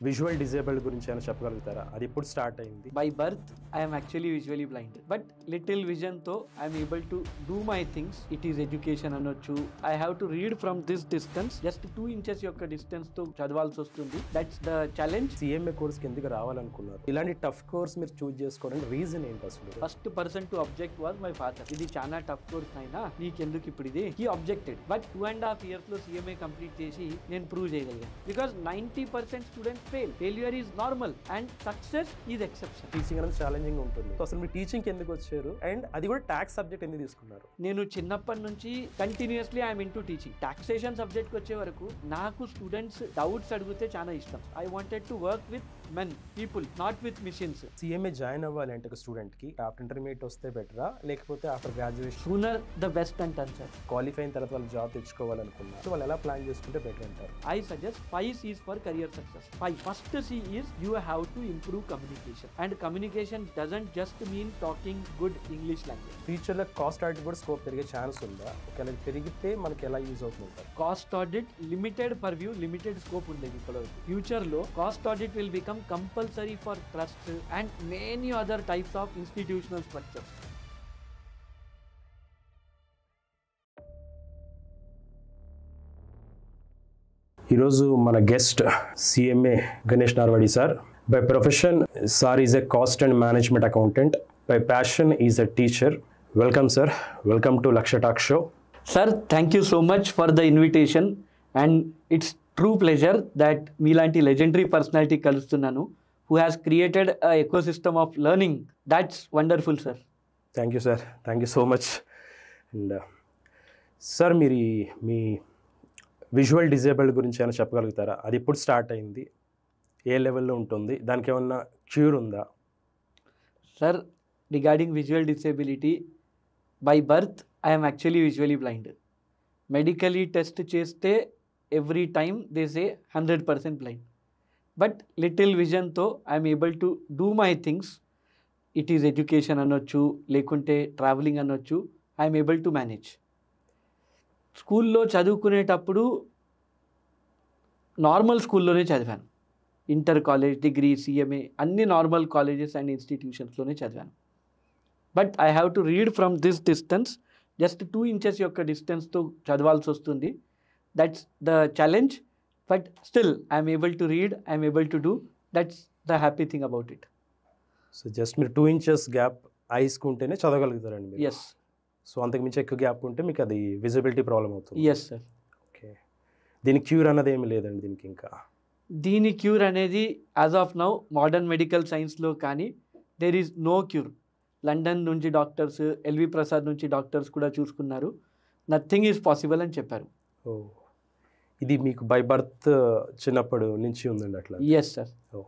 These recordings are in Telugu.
విజువల్ డిజేబుల్డ్ గురించి ఏమైనా చెప్పగలుగుతారా? అది ఎప్పుడు స్టార్ట్ అయింది? By birth, I am actually visually blind. But little vision though, I am able to do my things. It is education anochu. I have to read from this distance. Just 2 inches యొక్క distance తో చదవాల్సి వస్తుంది. That's the challenge. CMA course కి ఎందుకు రావాలనుకున్నారు? ఇలాంటి టఫ్ కోర్స్ మీరు చూస్ చేసుకోవడానికి రీజన్ ఏంటి అసలు? First person to object was my father. ఇది చాలా టఫ్ కోర్స్ అయినా నీకెందుకు ఇప్పుడు ఇది? He objected. బట్ 2.5 years లో CMA కంప్లీట్ చేసి నేను ప్రూవ్ చేయగలిగాను. Because 90% students failure is normal and success is exception. Teaching అనేది ఛాలెంజింగ్ ఉంటుంది. అసలు మీరు టీచింగ్ ఎందుకు వచ్చారు అండ్ అది కూడా ట్యాక్స్ సబ్జెక్ట్ ఎందుకు తీసుకున్నారు? నేను చిన్నప్పటి నుంచి continuously I'm into teaching. Taxation సబ్జెక్ట్కి వచ్చే వరకు నాకు స్టూడెంట్స్ డౌట్స్ అడిగితే చాలా ఇష్టం. I wanted to work with men people, not with machines. CMA join అవ్వాలంటే ఒక స్టూడెంట్ కి ఆఫ్టర్ ఇంటర్మీడియట్ వస్తే బెటరా లేకపోతే after graduation? Sooner the best అంటాను సార్. క్వాలిఫై అయిన తర్వాత వాళ్ళు జాబ్ తెచ్చుకోవాలనుకున్నారు, వాళ్ళు ఎలా ప్లాన్ చేసుకుంటే బెటర్ అంటారు? I suggest 5 C's for career success. 5. First C is you have to improve communication. And communication doesn't just mean talking good English language. Future లో కాస్ట్ ఆడిట్ కూడా స్కోప్ పెరిగే ఛాన్స్ ఉందా? ఒకవేళ పెరిగితే మనకి ఎలా యూజ్ అవుతుంది? Cost audit limited purview, limited scope ఉండేది ఇప్పుడు. ఫ్యూచర్ లో cost audit will become compulsory for trust and many other types of institutional structures. ఈరోజు మన guest CMA Ganesh Narwadi sir. By profession sir is a cost and management accountant. By passion is a teacher. Welcome sir, welcome to Laksha talk show. Sir, thank you so much for the invitation and it's true pleasure that మీలాంటి legendary personality కలుస్తున్నాను who has created a ecosystem of learning. That's wonderful, sir. Thank you sir, thank you so much. And sir మీరు మీ విజువల్ డిజేబుల్డ్ గురించి ఏమైనా చెప్పగలుగుతారా? అది ఎప్పుడు స్టార్ట్ అయింది, ఏ లెవెల్లో ఉంటుంది, దానికి ఏమన్నా క్యూర్ ఉందా? Sir, regarding visual disability, by birth I am actually visually blind. Medically test చేస్తే every time they say 100% blind. But little vision తో I am able to do my things. It is education అనొచ్చు, లేకుంటే ట్రావెలింగ్ అనొచ్చు. I am able to manage. స్కూల్లో చదువుకునేటప్పుడు నార్మల్ స్కూల్లోనే చదివాను. ఇంటర్ కాలేజ్, డిగ్రీ, CMA అన్ని నార్మల్ కాలేజెస్ అండ్ ఇన్స్టిట్యూషన్స్లోనే చదివాను. But I have to read from this distance. Just 2 inches యొక్క డిస్టెన్స్తో చదవాల్సి వస్తుంది. That's the challenge. But still I'm able to read, I'm able to do. That's the happy thing about it. So just మీరు 2 inches గ్యాప్ ఐస్కి ఉంటేనే చదవగలుగుతారండి మీరు? ఎస్. సో అంతకు మించి ఎక్కువ గ్యాప్ ఉంటే మీకు అది విజిబిలిటీ ప్రాబ్లం అవుతుంది? Yes sir. ఓకే, దీనికి క్యూర్ అన్నది ఏమి లేదండి దీనికి? ఇంకా దీని క్యూర్ అనేది as of now modern medical సైన్స్లో కానీ there is no cure. London నుంచి డాక్టర్స్, LV ప్రసాద్ నుంచి డాక్టర్స్ కూడా చూసుకున్నారు. నథింగ్ ఈజ్ పాసిబుల్ అని చెప్పారు. ఓ, ఇది మీకు బై బర్త్ చిన్నప్పటి నుంచి ఉందండి అట్లా? Yes sir. ఓ,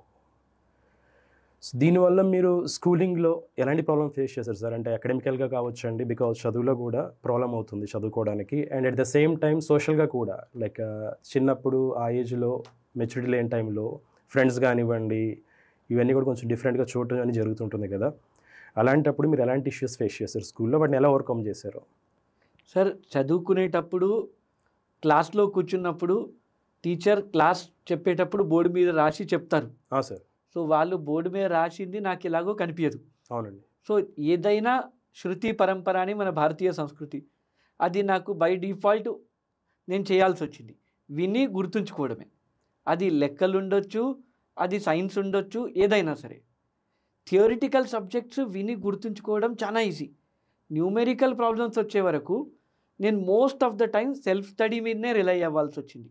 సో దీనివల్ల మీరు స్కూలింగ్లో ఎలాంటి ప్రాబ్లమ్ ఫేస్ చేశారు సార్? అంటే అకాడమికల్గా కావచ్చు అండి, బికాజ్ చదువులో కూడా ప్రాబ్లం అవుతుంది చదువుకోవడానికి, and at the same time సోషల్గా కూడా. లైక్ చిన్నప్పుడు ఆ ఏజ్లో మెచ్యూరిటీ లేని టైంలో ఫ్రెండ్స్ కానివ్వండి, ఇవన్నీ కూడా కొంచెం డిఫరెంట్గా చూడటం అని జరుగుతుంటుంది కదా. అలాంటప్పుడు మీరు ఎలాంటి ఇష్యూస్ ఫేస్ చేశారు స్కూల్లో, వాటిని ఎలా ఓవర్కమ్ చేశారు? సార్, చదువుకునేటప్పుడు క్లాస్లో కూర్చున్నప్పుడు టీచర్ క్లాస్ చెప్పేటప్పుడు బోర్డు మీద రాసి చెప్తారు. సార్. సో వాళ్ళు బోర్డు మీద రాసింది నాకు ఎలాగో కనిపించదు. అవునండి. సో ఏదైనా శృతి పరంపర అని మన భారతీయ సంస్కృతి, అది నాకు బై డిఫాల్ట్ నేను చేయాల్సి వచ్చింది. విని గుర్తుంచుకోవడమే. అది లెక్కలు ఉండొచ్చు, అది సైన్స్ ఉండొచ్చు, ఏదైనా సరే. థియోరిటికల్ సబ్జెక్ట్స్ విని గుర్తుంచుకోవడం చాలా ఈజీ. న్యూమెరికల్ ప్రాబ్లమ్స్ వచ్చే వరకు నేను most of the time self study మీదనే రిలై అవ్వాల్సి వచ్చింది.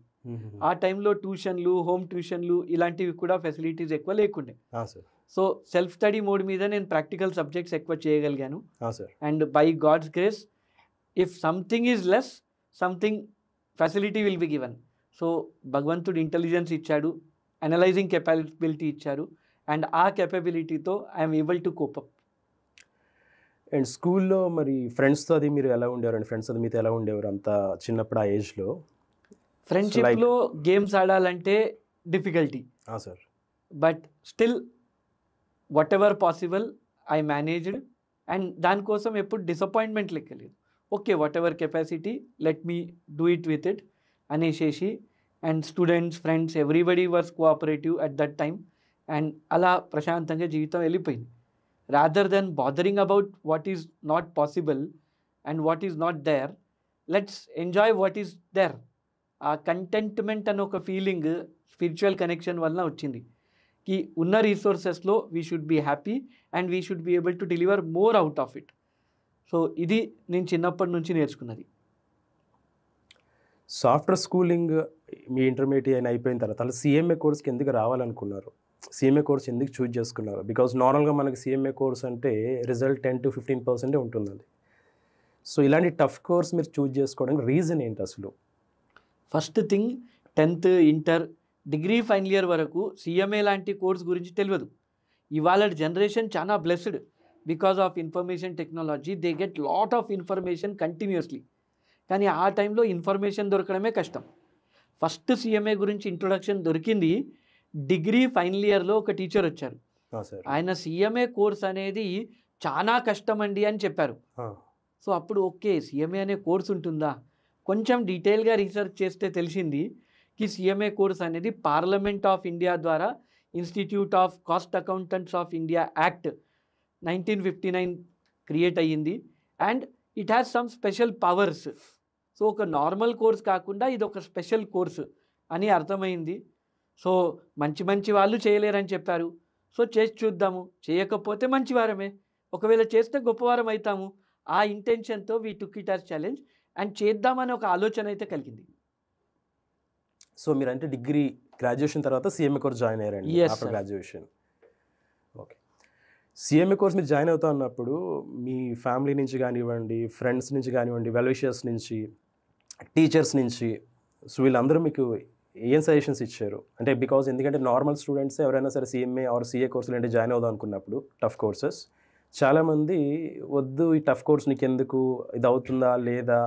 ఆ టైంలో ట్యూషన్లు, హోమ్ ట్యూషన్లు ఇలాంటివి కూడా ఫెసిలిటీస్ ఎక్కువ లేకుండే. సో సెల్ఫ్ స్టడీ మోడ్ మీద నేను ప్రాక్టికల్ సబ్జెక్ట్స్ ఎక్కువ చేయగలిగాను. And by God's grace, if something is less, something facility will be given. So భగవంతుడు ఇంటెలిజెన్స్ ఇచ్చాడు, అనలైజింగ్ కెపాబిలిటీ ఇచ్చారు, అండ్ ఆ కెపబిలిటీతో I'm able to cope up. And స్కూల్లో మరి ఫ్రెండ్స్తో అది మీరు ఎలా ఉండేవారు అండి? ఫ్రెండ్స్ అది మీతో ఎలా ఉండేవారు అంత చిన్నప్పుడు ఆ ఏజ్లో? ఫ్రెండ్షిప్లో గేమ్స్ ఆడాలంటే difficulty sir. But still whatever possible I managed. And దానికోసం ఎప్పుడు డిసప్పాయింట్మెంట్ లెక్కలేదు. Okay, whatever capacity, let me do it with it అనేసేసి and students, friends, everybody was cooperative at that time. And అలా ప్రశాంతంగా జీవితం వెళ్ళిపోయింది. Rather than bothering about what is not possible and what is not there, let's enjoy what is there. ఆ కంటెంట్మెంట్ అనే ఒక ఫీలింగ్ స్పిరిచువల్ కనెక్షన్ వలన వచ్చింది. కి ఉన్న రీసోర్సెస్లో we should be happy and we should be able to deliver more out of it. So ఇది నేను చిన్నప్పటి నుంచి నేర్చుకున్నది. సో ఆఫ్టర్ స్కూలింగ్ మీ ఇంటర్మీడియట్ అయిపోయిన తర్వాత సిఎంఏ కోర్స్కి ఎందుకు రావాలనుకున్నారు? సిఎంఏ కోర్స్ ఎందుకు చూజ్ చేసుకున్నారు? బికాజ్ నార్మల్గా మనకి సిఎంఏ కోర్స్ అంటే రిజల్ట్ 10 to 15% ఉంటుందండి. సో ఇలాంటి టఫ్ కోర్స్ మీరు చూజ్ చేసుకోవడానికి రీజన్ ఏంటి అసలు? First thing, 10th, inter, degree final year వరకు సిఎంఏ లాంటి కోర్స్ గురించి తెలియదు. ఇవాళ జనరేషన్ చాలా blessed. Because of information technology they get lot of information continuously. కానీ ఆ టైంలో ఇన్ఫర్మేషన్ దొరకడమే కష్టం. ఫస్ట్ సిఎంఏ గురించి ఇంట్రొడక్షన్ దొరికింది డిగ్రీ ఫైనల్ ఇయర్లో. ఒక టీచర్ వచ్చారు, ఆయన సిఎంఏ కోర్స్ అనేది చాలా కష్టం అండి అని చెప్పారు. సో అప్పుడు ఓకే, సిఎంఏ అనే కోర్స్ ఉంటుందా? కొంచెం డీటెయిల్గా రీసెర్చ్ చేస్తే తెలిసింది కి సిఎంఏ కోర్స్ అనేది పార్లమెంట్ ఆఫ్ ఇండియా ద్వారా Institute of cost Accountants of India Act 1959 create అయ్యింది. And it has some special powers. So ఒక నార్మల్ కోర్స్ కాకుండా ఇది ఒక స్పెషల్ కోర్సు అని అర్థమైంది. సో మంచి వాళ్ళు చేయలేరని చెప్పారు. సో చేసి చూద్దాము, చేయకపోతే మంచివారమే, ఒకవేళ చేస్తే గొప్పవారం అవుతాము. ఆ ఇంటెన్షన్తో we took it as challenge and చేద్దామని ఒక ఆలోచన అయితే కలిగింది. సో మీరు అంటే డిగ్రీ గ్రాడ్యుయేషన్ తర్వాత సిఎంఏ కోర్స్ జాయిన్ అయ్యారండి? Yes, after sir. Graduation. Okay. CMA course మీరు జాయిన్ అవుతా ఉన్నప్పుడు మీ ఫ్యామిలీ నుంచి కానివ్వండి, ఫ్రెండ్స్ నుంచి కానివ్వండి, వెల్ విషర్స్ నుంచి, టీచర్స్ నుంచి, సో వీళ్ళందరూ మీకు ఏం సజెషన్స్ ఇచ్చారు? అంటే బికాజ్ ఎందుకంటే నార్మల్ స్టూడెంట్స్ ఎవరైనా సరే సిఎంఏ ఆర్ సిఏ కోర్సులు అంటే జాయిన్ అవుదాం అనుకున్నప్పుడు టఫ్ కోర్సెస్, చాలామంది వద్దు ఈ టఫ్ కోర్స్ నీకు ఎందుకు, ఇది అవుతుందా లేదా,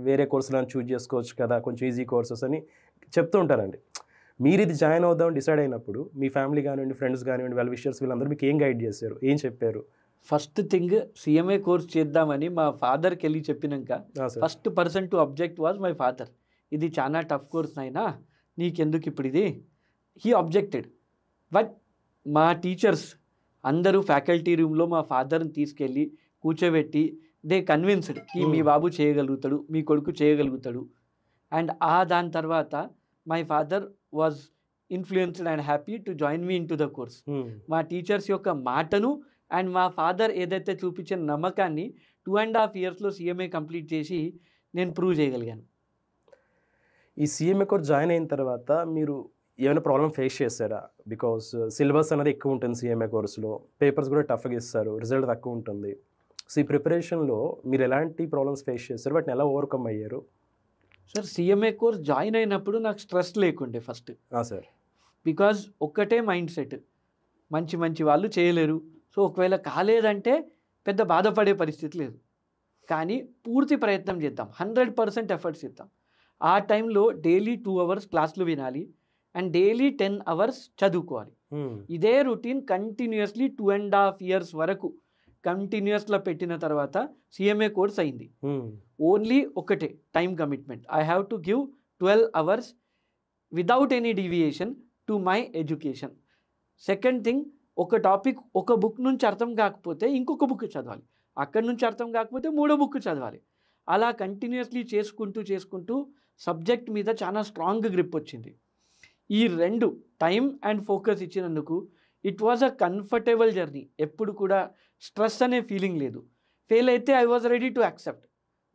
వేరే కోర్సులను చూజ్ చేసుకోవచ్చు కదా, కొంచెం ఈజీ కోర్సెస్ అని చెప్తూ ఉంటారండి. మీరు ఇది జాయిన్ అవుదాం డిసైడ్ అయినప్పుడు మీ ఫ్యామిలీ కానివ్వండి, ఫ్రెండ్స్ కానివ్వండి, వెల్ విషర్స్ వీళ్ళందరూ మీకు ఏం గైడ్ చేశారు, ఏం చెప్పారు? ఫస్ట్ థింగ్, సిఎంఏ కోర్స్ చేద్దామని మా ఫాదర్కి వెళ్ళి చెప్పినాక first person to object was my father. ఇది చాలా టఫ్ కోర్స్ అయినా నీకెందుకు ఇప్పుడు ఇది, హీ అబ్జెక్టెడ్. బట్ మా టీచర్స్ అందరూ ఫ్యాకల్టీ రూమ్లో మా ఫాదర్ని తీసుకెళ్ళి కూర్చోబెట్టి దే కన్విన్స్డ్ కి మీ బాబు చేయగలుగుతాడు, మీ కొడుకు చేయగలుగుతాడు. అండ్ దాని తర్వాత my father was influenced and happy to join me in to the course. మా టీచర్స్ యొక్క మాటను అండ్ మా ఫాదర్ ఏదైతే చూపించిన నమ్మకాన్ని 2.5 yearsలో సిఎంఏ కంప్లీట్ చేసి నేను ప్రూవ్ చేయగలిగాను. ఈ సిఎంఏ కోర్స్ జాయిన్ అయిన తర్వాత మీరు ఏమైనా ప్రాబ్లం ఫేస్ చేశారా? బికాస్ సిలబస్ అనేది ఎక్కువ ఉంటుంది సిఎంఏ కోర్సులో, పేపర్స్ కూడా టఫ్గా ఇస్తారు, రిజల్ట్ తక్కువ ఉంటుంది. సో ఈ ప్రిపరేషన్లో మీరు ఎలాంటి ప్రాబ్లమ్స్ ఫేస్ చేస్తారు, వాటిని ఎలా ఓవర్కమ్ అయ్యారు? సార్, సిఎంఏ కోర్స్ జాయిన్ అయినప్పుడు నాకు స్ట్రెస్ లేకుండే ఫస్ట్. సార్, బికాజ్ ఒక్కటే మైండ్ సెట్, మంచి వాళ్ళు చేయలేరు. సో ఒకవేళ కాలేదంటే పెద్ద బాధపడే పరిస్థితి లేదు, కానీ పూర్తి ప్రయత్నం చేద్దాం, 100% ఎఫర్ట్స్ ఇద్దాం. ఆ టైంలో డైలీ 2 hours క్లాసులు వినాలి అండ్ డైలీ 10 hours చదువుకోవాలి. ఇదే రొటీన్ కంటిన్యూస్లీ 2.5 years వరకు కంటిన్యూస్లో పెట్టిన తర్వాత సిఎంఏ కోర్స్ అయింది. ఓన్లీ ఒకటే time commitment, I have to give 12 hours without any deviation to my education. Second thing, ఒక టాపిక్ ఒక బుక్ నుంచి అర్థం కాకపోతే ఇంకొక బుక్ చదవాలి, అక్కడి నుంచి అర్థం కాకపోతే 3వ బుక్ చదవాలి. అలా కంటిన్యూస్లీ చేసుకుంటూ సబ్జెక్ట్ మీద చాలా స్ట్రాంగ్ గ్రిప్ వచ్చింది. ఈ 2 టైం అండ్ ఫోకస్ ఇచ్చినందుకు it was a comfortable journey. ఎప్పుడు కూడా స్ట్రెస్ అనే ఫీలింగ్ లేదు. ఫెయిల్ అయితే I was ready to accept,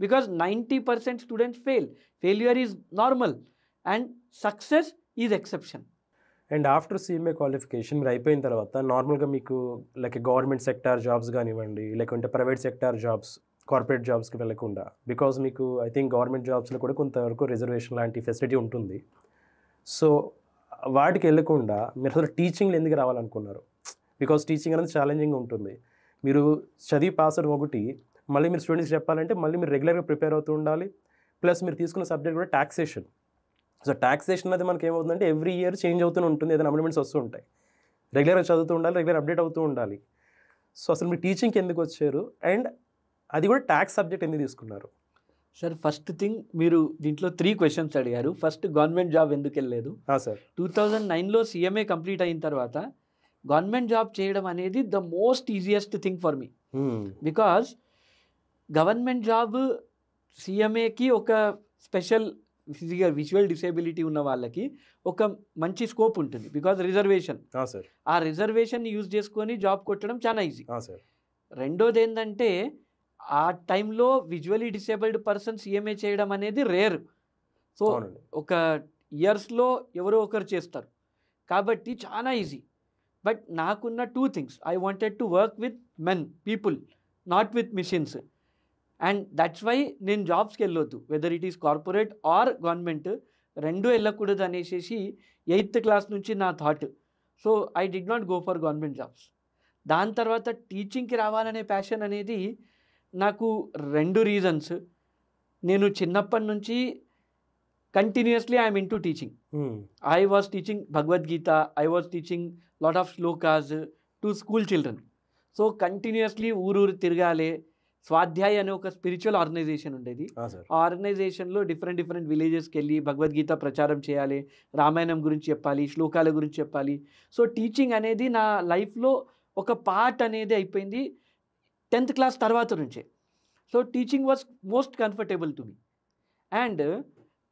because 90% students failure is normal and success is exception. And after CMA qualification మీరు అయిపోయిన తర్వాత నార్మల్గా మీకు లైక్ గవర్నమెంట్ సెక్టార్ జాబ్స్ కానివ్వండి, లేకుంటే ప్రైవేట్ సెక్టార్ జాబ్స్, కార్పొరేట్ జాబ్స్కి వెళ్ళకుండా, బికాజ్ మీకు ఐ థింక్ గవర్నమెంట్ జాబ్స్లో కూడా కొంతవరకు రిజర్వేషన్ లాంటి ఫెసిలిటీ ఉంటుంది. సో వాటికి వెళ్ళకుండా మీరు అసలు టీచింగ్లో ఎందుకు రావాలనుకున్నారు? బికాజ్ టీచింగ్ అనేది ఛాలెంజింగ్ ఉంటుంది. మీరు చదివి పాస్ అవడం ఒకటి, మళ్ళీ మీరు స్టూడెంట్స్కి చెప్పాలంటే మళ్ళీ మీరు రెగ్యులర్గా ప్రిపేర్ అవుతూ ఉండాలి. ప్లస్ మీరు తీసుకున్న సబ్జెక్ట్ కూడా టాక్సేషన్. సో టాక్సేషన్ అనేది మనకి ఏమవుతుందంటే ఎవ్రీ ఇయర్ చేంజ్ అవుతూనే ఉంటుంది, ఏదైనా అమెండ్మెంట్స్ వస్తూ ఉంటాయి. రెగ్యులర్గా చదువుతూ ఉండాలి, రెగ్యులర్ అప్డేట్ అవుతూ ఉండాలి. సో అసలు మీరు టీచింగ్కి ఎందుకు వచ్చారు అండ్ అది కూడా ట్యాక్స్ సబ్జెక్ట్ ఎందుకు తీసుకున్నారు? సార్ ఫస్ట్ థింగ్ మీరు దీంట్లో 3 క్వశ్చన్స్ అడిగారు. ఫస్ట్ గవర్నమెంట్ జాబ్ ఎందుకు వెళ్ళలేదు. సార్ 2009లో CMA కంప్లీట్ అయిన తర్వాత గవర్నమెంట్ జాబ్ చేయడం అనేది the most easiest thing for me. Because government job CMAకి ఒక స్పెషల్ విజువల్ డిసేబిలిటీ ఉన్న వాళ్ళకి ఒక మంచి స్కోప్ ఉంటుంది. బికాజ్ రిజర్వేషన్, సార్ ఆ రిజర్వేషన్ని యూజ్ చేసుకొని జాబ్ కొట్టడం చాలా ఈజీ. సార్ రెండోది ఏంటంటే ఆ టైంలో విజువలీ డిసేబుల్డ్ పర్సన్ CMA చేయడం అనేది రేర్. సో అవునండి. ఒక ఇయర్స్లో ఎవరో ఒకరు చేస్తారు కాబట్టి చాలా ఈజీ. బట్ నాకున్న 2 things, I wanted to work with men people, not with machines. And that's why నేను జాబ్స్కి వెళ్ళొద్దు, whether it is corporate or government, రెండూ వెళ్ళకూడదు అనేసి 8th క్లాస్ నుంచి నా thought. So I did not go for government jobs. దాని తర్వాత టీచింగ్కి రావాలనే ప్యాషన్ అనేది నాకు 2 రీజన్స్. నేను చిన్నప్పటి నుంచి continuously I'm in to teaching. I was teaching Bhagavad Gita, I was teaching lot of shlokas to school children. So continuously ఊరూరు తిరగాలి. స్వాధ్యాయ అనే ఒక స్పిరిచువల్ ఆర్గనైజేషన్ ఉండేది. ఆ ఆర్గనైజేషన్లో డిఫరెంట్ విలేజెస్కి వెళ్ళి భగవద్గీత ప్రచారం చేయాలి, రామాయణం గురించి చెప్పాలి, శ్లోకాల గురించి చెప్పాలి. సో టీచింగ్ అనేది నా లైఫ్లో ఒక పార్ట్ అనేది అయిపోయింది 10th క్లాస్ తర్వాత నుంచే. So teaching was most comfortable to me. And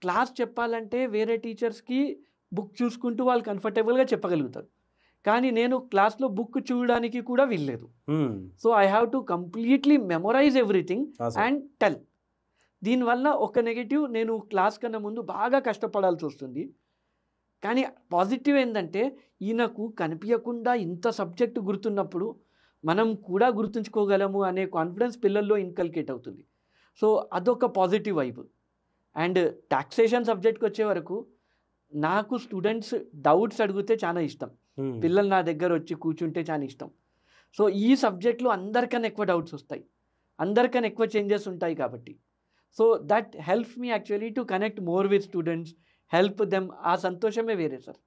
class చెప్పాలంటే వేరే టీచర్స్కి బుక్ చూసుకుంటూ వాళ్ళు కంఫర్టబుల్గా చెప్పగలుగుతారు, కానీ నేను క్లాస్లో బుక్ చూడడానికి కూడా వీల్లేదు. So I have to completely memorise everything and tell. దీనివల్ల ఒక నెగటివ్, నేను క్లాస్ కన్నా ముందు బాగా కష్టపడాల్సి వస్తుంది. కానీ పాజిటివ్ ఏంటంటే ఈయనకు కనిపించకుండా ఇంత సబ్జెక్టు గుర్తున్నప్పుడు మనం కూడా గుర్తుంచుకోగలము అనే కాన్ఫిడెన్స్ పిల్లల్లో ఇన్కల్కేట్ అవుతుంది. సో అదొక పాజిటివ్ వైబ్. అండ్ టాక్సేషన్ సబ్జెక్ట్కి వచ్చే వరకు నాకు స్టూడెంట్స్ డౌట్స్ అడిగితే చాలా ఇష్టం, పిల్లలు నా దగ్గర వచ్చి కూర్చుంటే చాలా ఇష్టం. సో ఈ సబ్జెక్ట్లో అందరికన్నా ఎక్కువ డౌట్స్ వస్తాయి, అందరికన్నా ఎక్కువ చేంజెస్ ఉంటాయి కాబట్టి. So that helps me actually to connect more with students, help them. ఆ సంతోషమే వేరే సార్.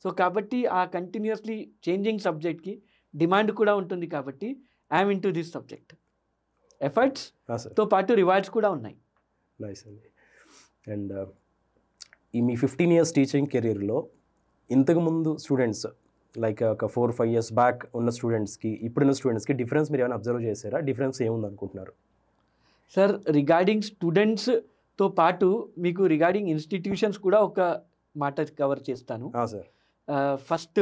సో కాబట్టి ఆ కంటిన్యూస్లీ చేంజింగ్ సబ్జెక్ట్కి డిమాండ్ కూడా ఉంటుంది కాబట్టి I'm into this subject. ఎఫర్ట్స్తో పాటు రివార్డ్స్ కూడా ఉన్నాయి. నైస్ అండి. అండ్ ఈ మీ 15 years టీచింగ్ కెరీర్లో ఇంతకుముందు స్టూడెంట్స్ లైక్ ఒక 4-5 years బ్యాక్ ఉన్న స్టూడెంట్స్కి ఇప్పుడున్న స్టూడెంట్స్కి డిఫరెన్స్ మీరు ఏమైనా అబ్జర్వ్ చేశారా? డిఫరెన్స్ ఏముంది అనుకుంటున్నారు? సార్ రిగార్డింగ్ స్టూడెంట్స్తో పాటు మీకు రిగార్డింగ్ ఇన్స్టిట్యూషన్స్ కూడా ఒక మాట కవర్ చేస్తాను. సార్ ఫస్ట్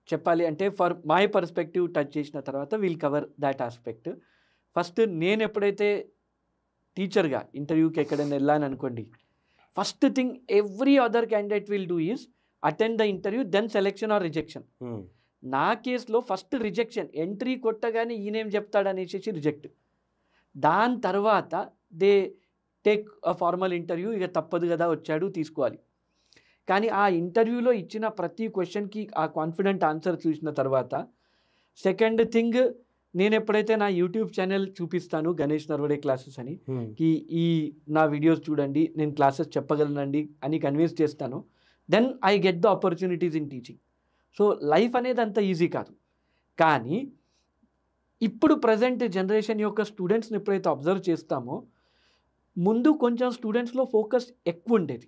చెప్పాలి అంటే ఫర్ మై పర్స్పెక్టివ్ టచ్ చేసిన తర్వాత will cover that aspect. First నేను ఎప్పుడైతే టీచర్గా ఇంటర్వ్యూకి ఎక్కడైనా వెళ్ళాను అనుకోండి, first thing every other candidate will do is attend the interview, then selection or rejection. నా కేసులో ఫస్ట్ రిజెక్షన్, ఎంట్రీ కొట్టగానే ఈయనేం చెప్తాడనేసి రిజెక్ట్. దాని తర్వాత they take a formal interview, ఇక తప్పదు కదా వచ్చాడు తీసుకోవాలి. కానీ ఆ ఇంటర్వ్యూలో ఇచ్చిన ప్రతి క్వశ్చన్కి ఆ కాన్ఫిడెంట్ ఆన్సర్ చూసిన తర్వాత సెకండ్ థింగ్, నేను ఎప్పుడైతే నా యూట్యూబ్ ఛానల్ చూపిస్తాను గణేష్ నర్వడే క్లాసెస్ అని, ఈ నా వీడియోస్ చూడండి నేను క్లాసెస్ చెప్పగలనండి అని కన్విన్స్ చేస్తాను, then I get the opportunities in teaching. So life అనేది అంత ఈజీ కాదు. కానీ ఇప్పుడు ప్రజెంట్ జనరేషన్ యొక్క స్టూడెంట్స్ని ఎప్పుడైతే అబ్జర్వ్ చేస్తామో, ముందు కొంచెం స్టూడెంట్స్లో ఫోకస్ ఎక్కువ ఉండేది.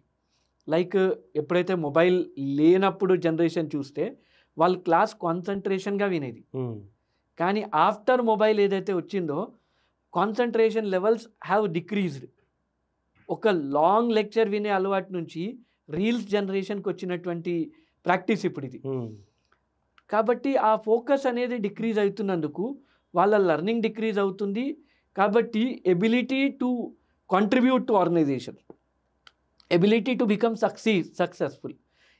లైక్ ఎప్పుడైతే మొబైల్ లేనప్పుడు జనరేషన్ చూస్తే వాళ్ళు క్లాస్ కాన్సన్ట్రేషన్గా వినేది. కానీ ఆఫ్టర్ మొబైల్ ఏదైతే వచ్చిందో కాన్సన్ట్రేషన్ లెవెల్స్ హ్యావ్ డిక్రీజ్డ్. ఒక లాంగ్ లెక్చర్ వినే అలవాటు నుంచి రీల్స్ జనరేషన్కి వచ్చినటువంటి ప్రాక్టీస్ ఇప్పుడు ఇది. కాబట్టి ఆ ఫోకస్ అనేది డిక్రీజ్ అవుతున్నందుకు వాళ్ళ లెర్నింగ్ డిక్రీజ్ అవుతుంది. కాబట్టి ability to contribute to organisation, ability to become successful,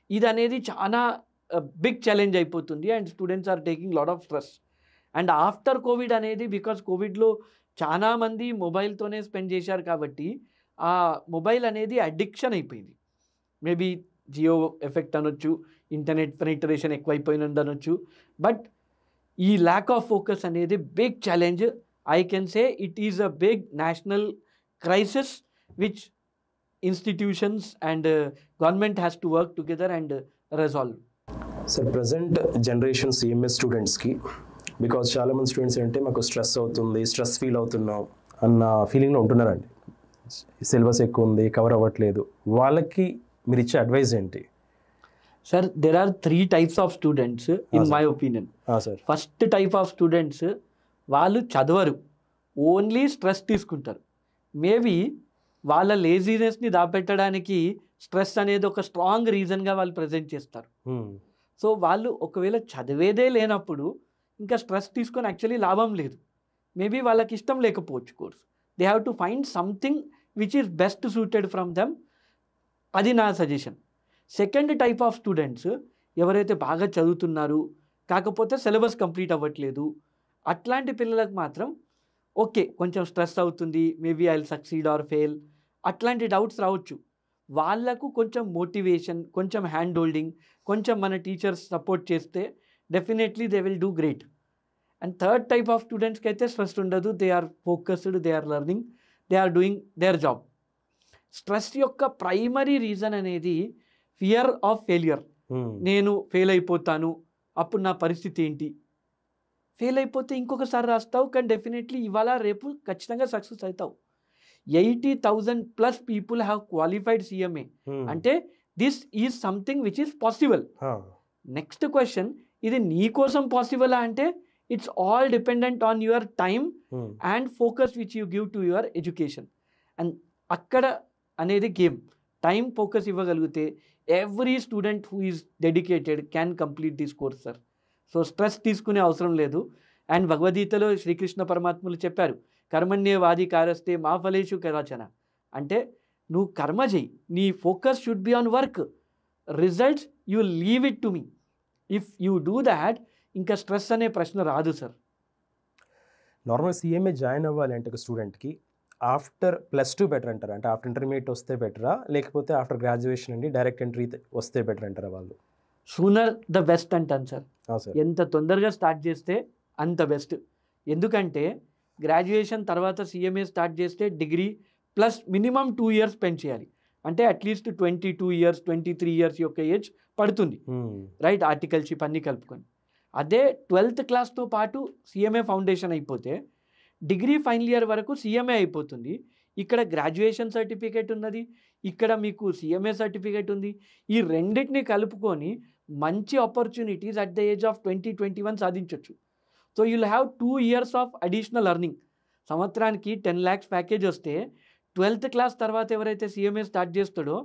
ఇది అనేది చాలా బిగ్ ఛాలెంజ్ అయిపోతుంది. And students are taking lot of stress. And after Covid అనేది, బికాజ్ కోవిడ్లో చాలామంది మొబైల్తోనే స్పెండ్ చేశారు కాబట్టి ఆ మొబైల్ అనేది అడిక్షన్ అయిపోయింది. మేబీ జియో ఎఫెక్ట్ అనొచ్చు, ఇంటర్నెట్ పెనిట్రేషన్ ఎక్కువైపోయినది అనొచ్చు. బట్ ఈ ల్యాక్ ఆఫ్ ఫోకస్ అనేది big challenge. I can say it is a big national crisis which institutions and government has to work together and resolve. Sir present generation CMS స్టూడెంట్స్కి, బికాజ్ చాలామంది స్టూడెంట్స్ ఏంటంటే మాకు స్ట్రెస్ అవుతుంది, స్ట్రెస్ ఫీల్ అవుతున్నాం అన్న ఫీలింగ్లో ఉంటున్నారండి. సిలబస్ ఎక్కువ ఉంది, కవర్ అవ్వట్లేదు, వాళ్ళకి మీరు ఇచ్చే అడ్వైజ్ ఏంటి? Sir there are 3 types of students in my opinion. Sir first type of students వాళ్ళు చదవరు, ఓన్లీ స్ట్రెస్ తీసుకుంటారు. మేబీ వాళ్ళ లేజీనెస్ని దాపెట్టడానికి స్ట్రెస్ అనేది ఒక స్ట్రాంగ్ రీజన్గా వాళ్ళు ప్రజెంట్ చేస్తారు. సో వాళ్ళు ఒకవేళ చదివేదే లేనప్పుడు ఇంకా స్ట్రెస్ తీసుకొని యాక్చువల్లీ లాభం లేదు. మేబీ వాళ్ళకి ఇష్టం లేకపోవచ్చు course. They have to find something which is best suited from them. అది నా suggestion. Second type of students ఎవరైతే బాగా చదువుతున్నారు కాకపోతే సిలబస్ కంప్లీట్ అవ్వట్లేదు, అట్లాంటి పిల్లలకు మాత్రం ఓకే కొంచెం స్ట్రెస్ అవుతుంది, maybe I will succeed or fail, అట్లాంటి డౌట్స్ రావచ్చు. వాళ్ళకు కొంచెం మోటివేషన్, కొంచెం హ్యాండ్ హోల్డింగ్, కొంచెం మన టీచర్స్ సపోర్ట్ చేస్తే definitely they will do great. And third type of స్టూడెంట్స్కి అయితే స్ట్రెస్ ఉండదు, they are focused, they are learning, they are doing their job. Stress యొక్క ప్రైమరీ రీజన్ అనేది ఫియర్ ఆఫ్ ఫెయిల్యూర్. నేను ఫెయిల్ అయిపోతాను, అప్పుడు నా పరిస్థితి ఏంటి? ఫెయిల్ అయిపోతే ఇంకొకసారి రాస్తావు, కానీ డెఫినెట్లీ ఇవాళ రేపు ఖచ్చితంగా సక్సెస్ అవుతావు. 80,000+ పీపుల్ హ్యావ్ క్వాలిఫైడ్ CMA అంటే this is something which is possible. Next question, ఇది నీ కోసం పాసిబులా అంటే it's all dependent on your time and focus which you give to your education. And అక్కడ అనేది గేమ్. టైం ఫోకస్ ఇవ్వగలిగితే every student who is dedicated can complete this course sir. So stress తీసుకునే అవసరం లేదు. అండ్ భగవద్గీతలో శ్రీకృష్ణ పరమాత్ములు చెప్పారు, కర్మణ్యేవాది కారస్తే మా ఫలేషు కదాచన. అంటే నువ్వు కర్మ చేయి, నీ focus should be on work, results you leave it to me. If you do that ఇంకా స్ట్రెస్ అనే ప్రశ్న రాదు సార్. నార్మల్ CMA జాయిన్ అవ్వాలి అంటే ఒక స్టూడెంట్కి ఆఫ్టర్ +2 బెటర్ అంటారా? అంటే ఆఫ్టర్ ఇంటర్మీడియట్ వస్తే బెటరా, లేకపోతే ఆఫ్టర్ గ్రాడ్యుయేషన్ అండి డైరెక్ట్ ఎంట్రీ వస్తే బెటర్ అంటారా వాళ్ళు? సూనర్ ద బెస్ట్ అంటాను సార్. సార్ ఎంత తొందరగా స్టార్ట్ చేస్తే అంత బెస్ట్. ఎందుకంటే గ్రాడ్యుయేషన్ తర్వాత CMA స్టార్ట్ చేస్తే degree plus minimum 2 years spend చేయాలి. అంటే అట్లీస్ట్ 22 years 23 years యొక్క ఏజ్ పడుతుంది, రైట్? ఆర్టికల్షిప్ అన్నీ కలుపుకొని. అదే 12th క్లాస్తో పాటు CMA ఫౌండేషన్ అయిపోతే డిగ్రీ ఫైనల్ ఇయర్ వరకు CMA అయిపోతుంది. ఇక్కడ గ్రాడ్యుయేషన్ సర్టిఫికేట్ ఉన్నది, ఇక్కడ మీకు CMA సర్టిఫికేట్ ఉంది. ఈ రెండింటిని కలుపుకొని మంచి opportunities at the age of 20-21 సాధించవచ్చు. So you'll have 2 years of additional earning. సంవత్సరానికి 10 lakhs ప్యాకేజ్ వస్తే 12th క్లాస్ తర్వాత ఎవరైతే CMA స్టార్ట్ చేస్తాడో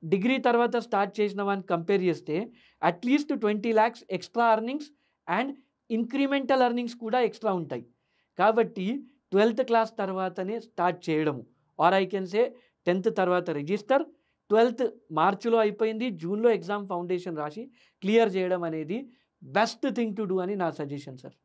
డిగ్రీ తర్వాత స్టార్ట్ చేసిన వాడిని కంపేర్ చేస్తే at least 20 lakhs extra earnings and incremental earnings కూడా ఎక్స్ట్రా ఉంటాయి. కాబట్టి 12th క్లాస్ తర్వాతనే స్టార్ట్ చేయడము, are I can say 10th తర్వాత రిజిస్టర్, 12th మార్చిలో అయిపోయింది, జూన్లో ఎగ్జామ్ ఫౌండేషన్ రాసి క్లియర్ చేయడం అనేది బెస్ట్ థింగ్ టు డూ అని నా suggestion sir.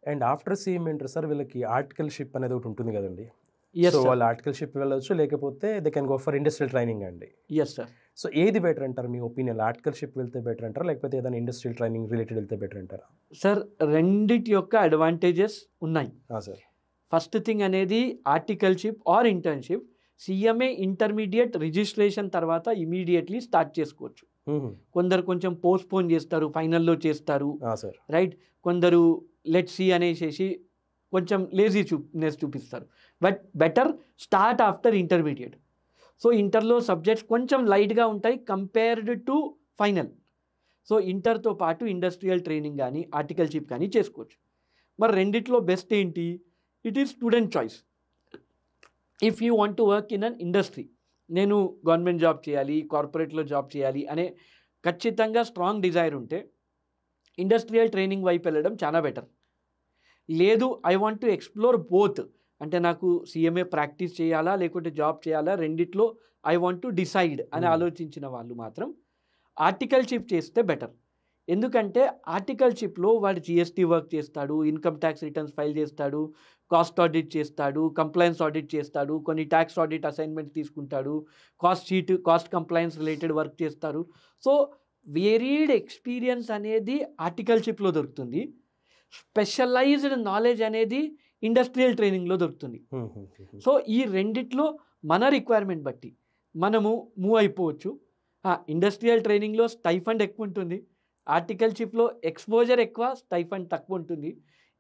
And after CMA ఏంటారు సార్ వీళ్ళకి ఆర్టికల్షిప్ అనేది ఒకటి ఉంటుంది కదండి. Yes, so sir. వాళ్ళు ఆర్టికల్షిప్ వెళ్ళవచ్చు, లేకపోతే they can go for industrial training అండి. Yes sir. సో ఏది బెటర్ అంటారు మీ ఒపీనియన్? ఆర్టికల్షిప్ వెళ్తే బెటర్ అంటారా, లేకపోతే ఏదైనా ఇండస్ట్రియల్ ట్రైనింగ్ రిలేటెడ్ వెళ్తే బెటర్ అంటారా? సార్ రెండిటి యొక్క అడ్వాంటేజెస్ ఉన్నాయి. సార్ ఫస్ట్ థింగ్ అనేది articleship or internship CMA intermediate registration తర్వాత ఇమీడియట్లీ స్టార్ట్ చేసుకోవచ్చు. కొందరు కొంచెం పోస్ట్పోన్ చేస్తారు, ఫైనల్లో చేస్తారు, సార్ రైట్? కొందరు లెట్ సి అనేసి కొంచెం లేజీనెస్ చూపిస్తారు. But better start after intermediate. So ఇంటర్లో సబ్జెక్ట్స్ కొంచెం లైట్గా ఉంటాయి కంపేర్డ్ టు ఫైనల్. సో ఇంటర్తో పాటు ఇండస్ట్రియల్ ట్రైనింగ్ కానీ ఆర్టికల్షిప్ కానీ చేసుకోవచ్చు. మరి రెండిట్లో బెస్ట్ ఏంటి? It is student choice. If you want to work in an industry, నేను గవర్నమెంట్ జాబ్ చేయాలి, కార్పొరేట్లో జాబ్ చేయాలి అనే ఖచ్చితంగా స్ట్రాంగ్ డిజైర్ ఉంటే ఇండస్ట్రియల్ ట్రైనింగ్ వైపు వెళ్ళడం చాలా బెటర్. లేదు I want to explore both, అంటే నాకు CMA ప్రాక్టీస్ చేయాలా లేకుంటే జాబ్ చేయాలా, రెండిట్లో ఐ వాంట్ టు డిసైడ్ అని ఆలోచించిన వాళ్ళు మాత్రం ఆర్టికల్షిప్ చేస్తే బెటర్. ఎందుకంటే ఆర్టికల్షిప్లో వాడు GST వర్క్ చేస్తాడు, ఇన్కమ్ ట్యాక్స్ రిటర్న్స్ ఫైల్ చేస్తాడు, కాస్ట్ ఆడిట్ చేస్తాడు, కంప్లైన్స్ ఆడిట్ చేస్తాడు, కొన్ని ట్యాక్స్ ఆడిట్ అసైన్మెంట్స్ తీసుకుంటాడు, cost sheet, cost compliance related work చేస్తారు. సో వేరీడ్ ఎక్స్పీరియన్స్ అనేది ఆర్టికల్షిప్లో దొరుకుతుంది. స్పెషలైజ్డ్ నాలెడ్జ్ అనేది ఇండస్ట్రియల్ ట్రైనింగ్లో దొరుకుతుంది. సో ఈ రెండిట్లో మన రిక్వైర్మెంట్ బట్టి మనము మూవ్ అయిపోవచ్చు. ఇండస్ట్రియల్ ట్రైనింగ్లో స్టైఫండ్ ఎక్కువ ఉంటుంది, ఆర్టికల్షిప్లో ఎక్స్పోజర్ ఎక్కువ, స్టైఫండ్ తక్కువ ఉంటుంది.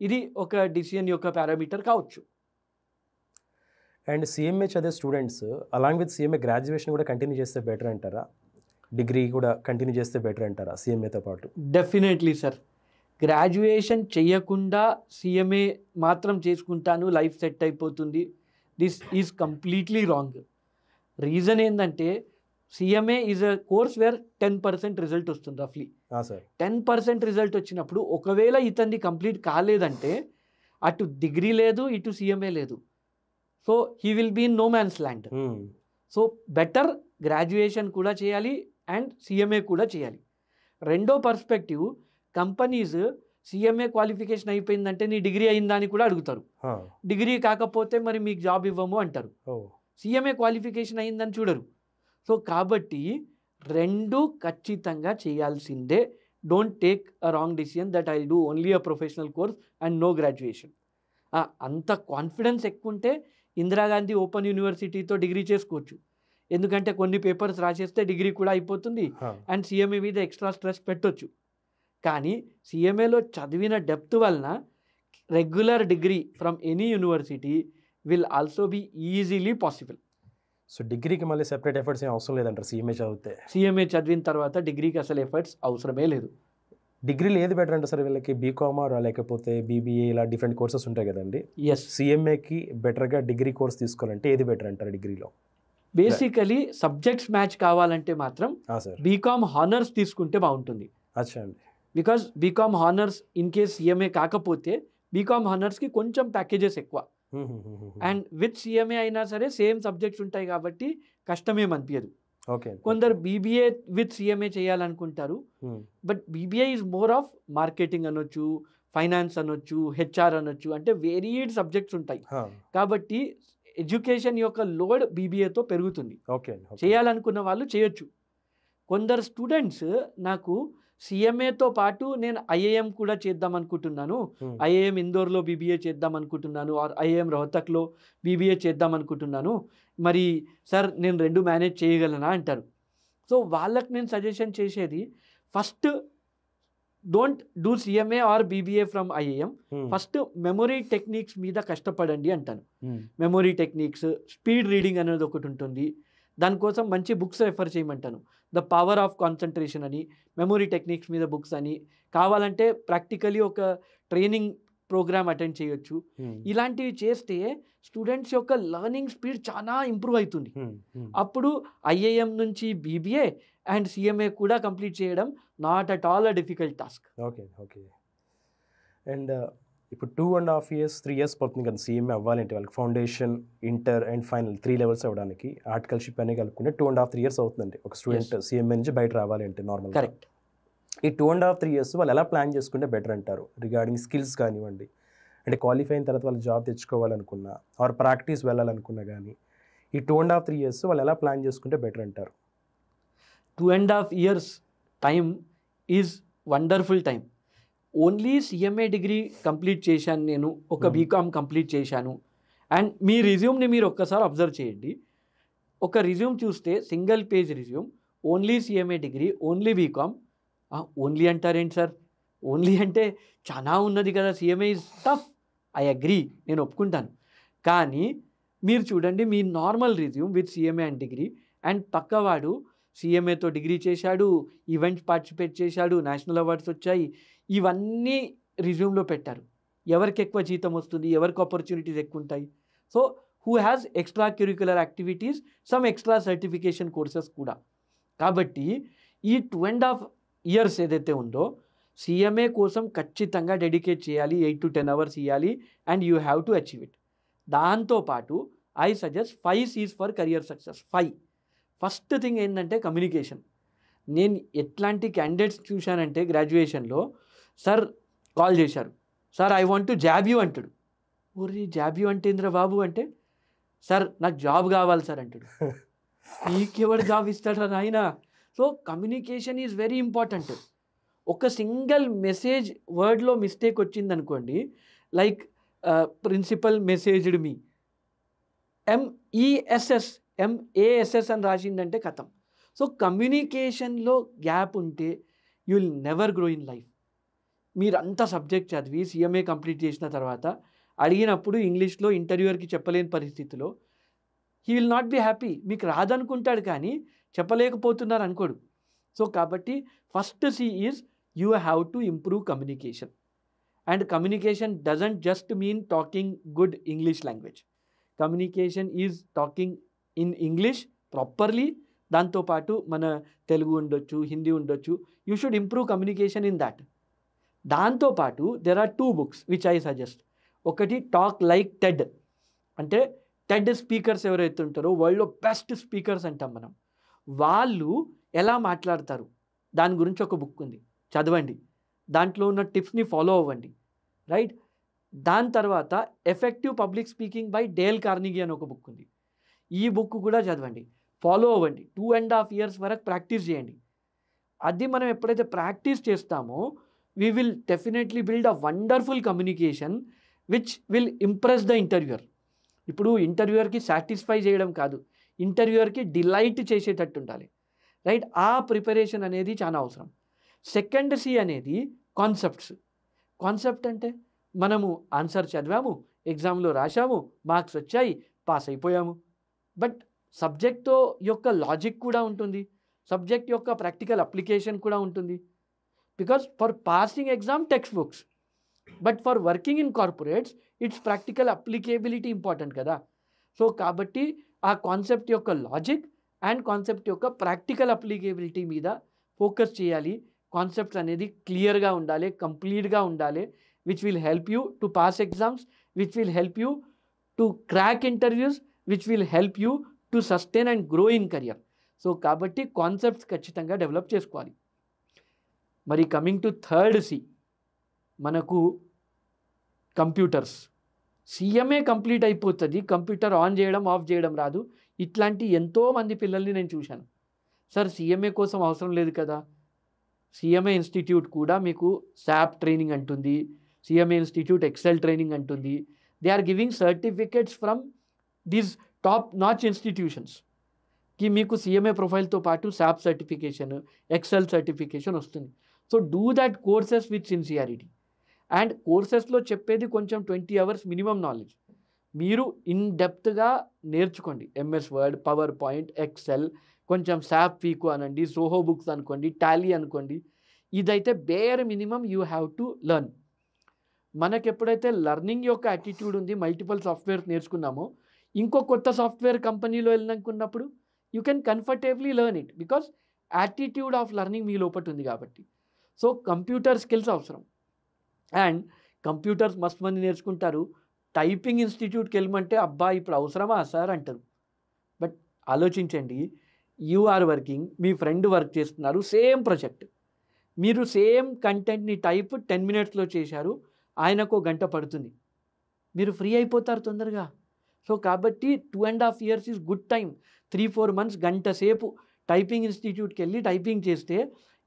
ఇది ఒక డిసిజన్ యొక్క పారామీటర్ కావచ్చు. అండ్ సీఎంఏ చదివే స్టూడెంట్స్ అలాంగ్ విత్ సీఎంఏ గ్రాడ్యుయేషన్ కూడా కంటిన్యూ చేస్తే బెటర్ అంటారా? డిగ్రీ కూడా కంటిన్యూ చేస్తే బెటర్ అంటారా సీఎంఏతో పాటు? Definitely sir. గ్రాడ్యుయేషన్ చెయ్యకుండా సీఎంఏ మాత్రం చేసుకుంటాను, లైఫ్ సెట్ అయిపోతుంది, this is completely wrong. Reason ఏంటంటే CMA is a course where 10% result వస్తుంది రఫ్లీ. సార్ 10% రిజల్ట్ వచ్చినప్పుడు ఒకవేళ ఇతన్ని కంప్లీట్ కాలేదంటే అటు డిగ్రీ లేదు, ఇటు సీఎంఏ లేదు. So he will be in no man's land. So better graduation కూడా చేయాలి అండ్ సీఎంఏ కూడా చేయాలి. రెండో పర్స్పెక్టివ్, కంపెనీస్ సీఎంఏ క్వాలిఫికేషన్ అయిపోయిందంటే నీ డిగ్రీ అయిందా అని కూడా అడుగుతారు. డిగ్రీ కాకపోతే మరి మీకు జాబ్ ఇవ్వము అంటారు. సీఎంఏ క్వాలిఫికేషన్ అయిందని చూడరు. సో కాబట్టి రెండు ఖచ్చితంగా చేయాల్సిందే. Don't take a wrong decision that I do only a professional course and no graduation. అంత కాన్ఫిడెన్స్ ఎక్కువ ఉంటే ఇందిరాగాంధీ ఓపెన్ యూనివర్సిటీతో డిగ్రీ చేసుకోవచ్చు. ఎందుకంటే కొన్ని పేపర్స్ రాసేస్తే డిగ్రీ కూడా అయిపోతుంది అండ్ సీఎంఏ మీద ఎక్స్ట్రా స్ట్రెస్ పెట్టొచ్చు. కానీ సీఎంఏలో చదివిన డెప్త్ వలన regular degree from any university will also be easily possible. So డిగ్రీకి మళ్ళీ సెపరేట్ ఎఫర్ట్స్ ఏం అవసరం లేదంటారు సీఎంఏ చదివితే? సీఎంఏ చదివిన తర్వాత డిగ్రీకి అసలు ఎఫర్ట్స్ అవసరమే లేదు. డిగ్రీలు ఏది బెటర్ అంటే సార్ వీళ్ళకి? బీకామ్ లేకపోతే బీబీఏ ఇలా డిఫరెంట్ కోర్సెస్ ఉంటాయి కదండి. ఎస్, సీఎంఏకి బెటర్గా డిగ్రీ కోర్స్ తీసుకోవాలంటే ఏది బెటర్ అంటారు డిగ్రీలో? బేసికలీ సబ్జెక్ట్స్ మ్యాచ్ కావాలంటే మాత్రం సార్ బీకామ్ హానర్స్ తీసుకుంటే బాగుంటుంది. అచ్చా అండి. Because BCom honours in case CMA కాకపోతే బీకామ్ హానర్స్కి కొంచెం ప్యాకేజెస్ ఎక్కువ. అండ్ విత్ సీఎంఏ అయినా సరే సేమ్ సబ్జెక్ట్స్ ఉంటాయి కాబట్టి కష్టమేమనిపించదు. ఓకే. కొందరు బీబీఏ విత్ సీఎంఏ చేయాలనుకుంటారు. But BBA is more of marketing అనొచ్చు, ఫైనాన్స్ అనొచ్చు, హెచ్ఆర్ అనొచ్చు, అంటే వేరియడ్ సబ్జెక్ట్స్ ఉంటాయి కాబట్టి ఎడ్యుకేషన్ యొక్క లోడ్ బీబీఏతో పెరుగుతుంది. ఓకే. చేయాలనుకున్న వాళ్ళు చేయొచ్చు. కొందరు స్టూడెంట్స్ నాకు సీఎంఏతో పాటు నేను ఐఏఎం కూడా చేద్దాం అనుకుంటున్నాను, ఐఏఎం ఇందోర్లో బీబీఏ చేద్దాం అనుకుంటున్నాను, ఆర్ ఐఏఎం రోహతక్లో బీబీఏ చేద్దాం అనుకుంటున్నాను, మరి సార్ నేను రెండు మేనేజ్ చేయగలనా అంటారు. సో వాళ్ళకి నేను సజెషన్ చేసేది, first don't do CMA or BBA from IAM. First memory techniques మీద కష్టపడండి అంటాను. మెమొరీ టెక్నిక్స్, స్పీడ్ రీడింగ్ అనేది ఒకటి ఉంటుంది, దానికోసం మంచి బుక్స్ రెఫర్ చేయమంటాను. ద పవర్ ఆఫ్ కాన్సన్ట్రేషన్ అని, మెమొరీ టెక్నిక్స్ మీద బుక్స్ అని, కావాలంటే ప్రాక్టికలీ ఒక ట్రైనింగ్ ప్రోగ్రామ్ అటెండ్ చేయొచ్చు. ఇలాంటివి చేస్తే స్టూడెంట్స్ యొక్క లర్నింగ్ స్పీడ్ చాలా ఇంప్రూవ్ అవుతుంది. అప్పుడు ఐఏఎం నుంచి బీబీఏ అండ్ సీఎంఏ కూడా కంప్లీట్ చేయడం not at all a difficult task. Okay. Okay. And ఇప్పుడు 2.5 years 3 years పడుతుంది కదా సీఎంఏ అవ్వాలంటే వాళ్ళకి, foundation, inter and final 3 levels అవ్వడానికి. ఆర్టికల్షిప్ అని కలుపుకుంటే 2.5-3 years అవుతుందండి ఒక స్టూడెంట్ సీఎంఏ నుంచి బయట రావాలి అంటే నార్మల్. కరెక్ట్. ఈ 2.5-3 years వాళ్ళు ఎలా ప్లాన్ చేసుకుంటే బెటర్ అంటారు? రిగార్డింగ్ స్కిల్స్ కానివ్వండి, అంటే క్వాలిఫై అయిన తర్వాత వాళ్ళు జాబ్ తెచ్చుకోవాలనుకున్నా ఆర్ ప్రాక్టీస్ వెళ్ళాలనుకున్నా కానీ ఈ 2.5-3 years వాళ్ళు ఎలా ప్లాన్ చేసుకుంటే బెటర్ అంటారు? 2.5 years time is wonderful time. Only CMA degree complete చేశాను నేను, ఒక బీకామ్ కంప్లీట్ చేశాను. అండ్ మీ రిజ్యూమ్ని మీరు ఒక్కసారి అబ్జర్వ్ చేయండి. ఒక రిజ్యూమ్ చూస్తే single page resume, only CMA degree, only BCom. Only అంటారేంటి సార్? ఓన్లీ అంటే చాలా ఉన్నది కదా, CMA is tough, I agree, నేను ఒప్పుకుంటాను. కానీ మీరు చూడండి మీ normal resume with CMA and degree, and పక్కవాడు సీఎంఏతో డిగ్రీ చేశాడు, ఈవెంట్స్ పార్టిసిపేట్ చేశాడు, నేషనల్ అవార్డ్స్ వచ్చాయి, ఇవన్నీ రిజ్యూమ్లో పెట్టారు. ఎవరికి ఎక్కువ జీతం వస్తుంది, ఎవరికి ఆపర్చునిటీస్ ఎక్కువ ఉంటాయి? So who has extra curricular activities, some extra certification courses కూడా. కాబట్టి ఈ 2.5 years ఏదైతే ఉందో సీఎంఏ కోసం ఖచ్చితంగా డెడికేట్ చేయాలి, 8 to 10 hours ఇవ్వాలి, and you have to achieve it. దాంతోపాటు I suggest 5 C's for career success. 5. First thing ఏంటంటే కమ్యూనికేషన్. నేను ఎట్లాంటి క్యాండిడేట్స్ చూశానంటే గ్రాడ్యుయేషన్లో, సార్ కాల్ చేశారు, sir I want to job you అంటాడు. ఓరి జాబ్ యూ అంటే ఏంద్రా బాబు అంటే, సార్ నాకు జాబ్ కావాలి సార్ అంటాడు. నీకెవడు జాబ్ ఇస్తాడా నాయన? So communication is very important. ఒక సింగిల్ మెసేజ్ వర్డ్లో మిస్టేక్ వచ్చిందనుకోండి, like principal messaged me, MASS అని రాసిందంటే కథం. సో కమ్యూనికేషన్లో గ్యాప్ ఉంటే you will never grow in life. మీరు అంత సబ్జెక్ట్ చదివి సీఎంఏ కంప్లీట్ చేసిన తర్వాత అడిగినప్పుడు ఇంగ్లీష్లో ఇంటర్వ్యూయర్కి చెప్పలేని పరిస్థితిలో he will not be happy. మీకు రాదనుకుంటాడు కానీ చెప్పలేకపోతున్నారు అనుకోడు. సో కాబట్టి first C is you have to improve communication. And communication doesn't just mean talking good English language. Communication is talking in English properly. దాంతోపాటు మన తెలుగు ఉండొచ్చు, హిందీ ఉండొచ్చు. You should improve communication in that. దాంతోపాటు there are 2 books which I suggest. ఒకటి టాక్ లైక్ టెడ్, అంటే టెడ్ స్పీకర్స్ ఎవరైతే ఉంటారో వరల్డ్లో బెస్ట్ స్పీకర్స్ అంటాం మనం, వాళ్ళు ఎలా మాట్లాడతారు దాని గురించి ఒక బుక్ ఉంది, చదవండి. దాంట్లో ఉన్న టిప్స్ని ఫాలో అవ్వండి, రైట్. దాని తర్వాత effective public speaking by Dale Carnegie అని ఒక బుక్ ఉంది. ఈ బుక్ కూడా చదవండి, ఫాలో అవ్వండి. 2.5 years వరకు ప్రాక్టీస్ చేయండి. అది మనం ఎప్పుడైతే ప్రాక్టీస్ చేస్తామో we will definitely build a wonderful communication which will impress the interviewer. ఇప్పుడు ఇంటర్వ్యూయర్కి సాటిస్ఫై చేయడం కాదు, ఇంటర్వ్యూయర్కి డిలైట్ చేసేటట్టు ఉండాలి, రైట్. ఆ ప్రిపరేషన్ అనేది చాలా అవసరం. సెకండ్ సి అనేది కాన్సెప్ట్స్. కాన్సెప్ట్ అంటే మనము ఆన్సర్ చదివాము, ఎగ్జామ్లో రాశాము, మార్క్స్ వచ్చాయి, పాస్ అయిపోయాము. బట్ సబ్జెక్ట్ యొక్క లాజిక్ కూడా ఉంటుంది, సబ్జెక్ట్ యొక్క ప్రాక్టికల్ అప్లికేషన్ కూడా ఉంటుంది. Because for passing exam textbooks, but for working in corporates its practical applicability important kada. So kabatti aa concept yokka logic and concept yokka practical applicability meeda focus cheyali. Concepts anedi clear ga undale, complete ga undale, which will help you to pass exams, which will help you to crack interviews, which will help you to sustain and grow in career. So kabatti concepts ఖచ్చితంగా డెవలప్ చేసుకోవాలి. మరి కమింగ్ టు థర్డ్ సి, మనకు కంప్యూటర్స్. సిఎంఏ కంప్లీట్ అయిపోతుంది, కంప్యూటర్ ఆన్ చేయడం ఆఫ్ చేయడం రాదు. ఇట్లాంటి ఎంతోమంది పిల్లల్ని నేను చూశాను. సార్ సిఎంఏ కోసం అవసరం లేదు కదా. సిఎంఏ ఇన్స్టిట్యూట్ కూడా మీకు శాప్ ట్రైనింగ్ అంటుంది, సిఎంఏ ఇన్స్టిట్యూట్ ఎక్సెల్ ట్రైనింగ్ అంటుంది. They are giving certificates from these top notch institutions కి మీకు సిఎంఏ ప్రొఫైల్తో పాటు శాప్ సర్టిఫికేషన్, ఎక్సెల్ సర్టిఫికేషన్ వస్తుంది. So do that courses with sincerity. And కోర్సెస్లో చెప్పేది కొంచెం 20 hours మినిమం నాలెడ్జ్. మీరు ఇన్ డెప్త్గా నేర్చుకోండి. MS Word, PowerPoint, Excel, కొంచెం శాప్ వీకు అనండి, సోహో బుక్స్ అనుకోండి, టాలీ అనుకోండి. ఇదైతే bare minimum you have to learn. మనకు ఎప్పుడైతే లర్నింగ్ యొక్క యాటిట్యూడ్ ఉంది, మల్టిపుల్ సాఫ్ట్వేర్ నేర్చుకున్నామో, ఇంకో కొత్త సాఫ్ట్వేర్ కంపెనీలో వెళ్ళనుకున్నప్పుడు you can comfortably learn it because attitude of learning మీ లోపల ఉంది కాబట్టి. సో కంప్యూటర్ స్కిల్స్ అవసరం. అండ్ కంప్యూటర్స్ మస్తు మంది నేర్చుకుంటారు. టైపింగ్ ఇన్స్టిట్యూట్కి వెళ్ళమంటే అబ్బా ఇప్పుడు అవసరమా సార్ అంటారు. బట్ ఆలోచించండి, యూ ఆర్ వర్కింగ్, మీ ఫ్రెండ్ వర్క్ చేస్తున్నారు, సేమ్ ప్రాజెక్ట్, మీరు సేమ్ కంటెంట్ని టైప్ 10 minutesలో చేశారు, ఆయనకు 1 గంట పడుతుంది, మీరు ఫ్రీ అయిపోతారు తొందరగా. సో కాబట్టి 2.5 years is good time. 3-4 months గంట సేపు టైపింగ్ ఇన్స్టిట్యూట్కి వెళ్ళి టైపింగ్ చేస్తే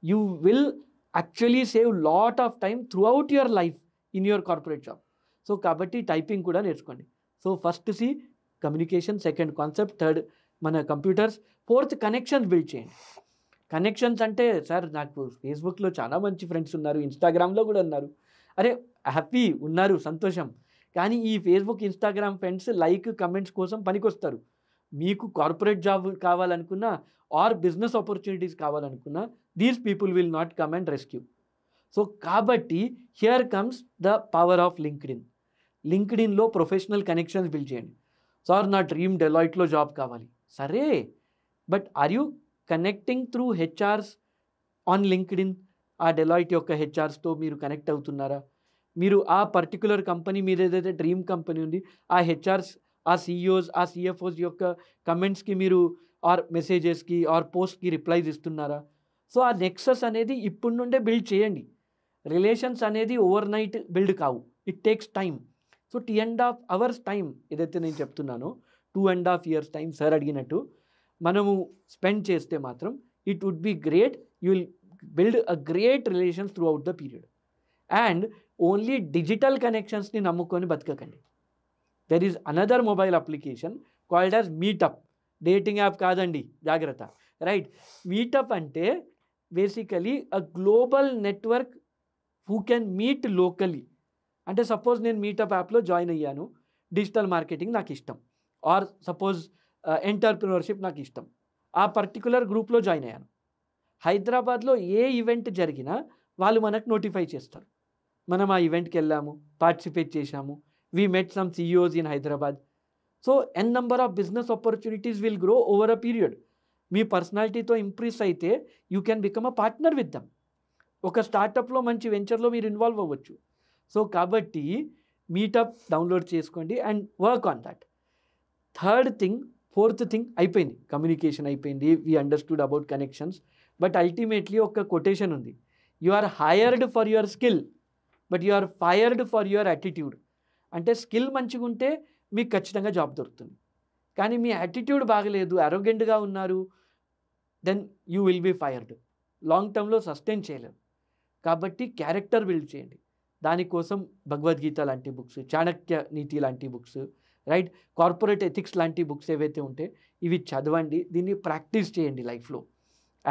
you will actually save lot of time throughout your life in your corporate job. So కాబట్టి టైపింగ్ కూడా నేర్చుకోండి. So first see communication, second concept, third మన కంప్యూటర్స్, ఫోర్త్ కనెక్షన్స్ బిల్డ్ చేయండి. కనెక్షన్స్ అంటే సార్ నాకు ఫేస్బుక్లో చాలా మంచి ఫ్రెండ్స్ ఉన్నారు, ఇన్స్టాగ్రామ్లో కూడా ఉన్నారు. అరే హ్యాపీ ఉన్నారు, సంతోషం. కానీ ఈ Facebook, Instagram friends like, comments కోసం పనికొస్తారు. మీకు కార్పొరేట్ జాబ్ కావాలనుకున్నా ఆర్ బిజినెస్ ఆపర్చునిటీస్ కావాలనుకున్నా these people will not come and rescue. So కాబట్టి here comes the power of LinkedIn. లింక్డ్ఇన్లో ప్రొఫెషనల్ కనెక్షన్స్ బిల్డ్ చేయండి. సార్ నా డ్రీమ్ డెలాయిట్లో జాబ్ కావాలి, సరే, but are you connecting through HRs on LinkedIn? ఆ డెలాయిట్ యొక్క హెచ్ఆర్స్తో మీరు కనెక్ట్ అవుతున్నారా? మీరు ఆ పర్టికులర్ కంపెనీ, మీద ఏదైతే డ్రీమ్ కంపెనీ ఉంది, ఆ హెచ్ఆర్స్, ఆ సిఇఓస్, ఆ సిఎఫ్ఓస్ యొక్క కమెంట్స్కి మీరు ఆర్ మెసేజెస్కి ఆర్ పోస్ట్కి రిప్లైస్ ఇస్తున్నారా? సో ఆ నెక్సస్ అనేది ఇప్పటి నుండే బిల్డ్ చేయండి. రిలేషన్స్ అనేది ఓవర్ నైట్ బిల్డ్ కావు, it takes time. So 2.5 hours time ఏదైతే నేను చెప్తున్నానో, 2.5 years టైం సార్ అడిగినట్టు మనము స్పెండ్ చేస్తే మాత్రం it would be great. You will build a great relations throughout the period. And only digital కనెక్షన్స్ని నమ్ముకొని బతకకండి. There is another mobile application called as Meetup. Dating app కాదండి, జాగ్రత్త, రైట్. మీటప్ అంటే basically a global network who can meet locally. అంటే సపోజ్ నేను మీటప్ యాప్లో జాయిన్ అయ్యాను, డిజిటల్ మార్కెటింగ్ నాకు ఇష్టం, ఆర్ సపోజ్ ఎంటర్ప్రినర్షిప్ నాకు ఇష్టం. ఆ పర్టిక్యులర్ గ్రూప్లో జాయిన్ అయ్యాను. హైదరాబాద్లో ఏ ఈవెంట్ జరిగినా వాళ్ళు మనకు నోటిఫై చేస్తారు. మనం ఆ ఈవెంట్కి వెళ్ళాము, పార్టిసిపేట్ చేశాము, we met some CEOs in Hyderabad. So n number of business opportunities will grow over a period. మీ పర్సనాలిటీతో ఇంప్రెస్ అయితే you can become a partner with them. ఒక స్టార్టప్లో మంచి వెంచర్లో మీరు ఇన్వాల్వ్ అవ్వచ్చు. సో కాబట్టి మీటప్ డౌన్లోడ్ చేసుకోండి and work on that. Fourth thing అయిపోయింది, కమ్యూనికేషన్ అయిపోయింది, we understood about connections. But ultimately ఒక కొటేషన్ ఉంది, you are hired for your skill but you are fired for your attitude. అంటే స్కిల్ మంచిగా ఉంటే మీకు ఖచ్చితంగా జాబ్ దొరుకుతుంది. కానీ మీ యాటిట్యూడ్ బాగలేదు, అరోగెంట్గా ఉన్నారు, then you will be fired. Long టర్మ్లో సస్టైన్ చేయలేరు. కాబట్టి క్యారెక్టర్ బిల్డ్ చేయండి. దానికోసం భగవద్గీత లాంటి బుక్స్, చాణక్య నీతి లాంటి బుక్స్, రైట్, కార్పొరేట్ ఎథిక్స్ లాంటి బుక్స్ ఏవైతే ఉంటే ఇవి చదవండి, దీన్ని ప్రాక్టీస్ చేయండి లైఫ్లో.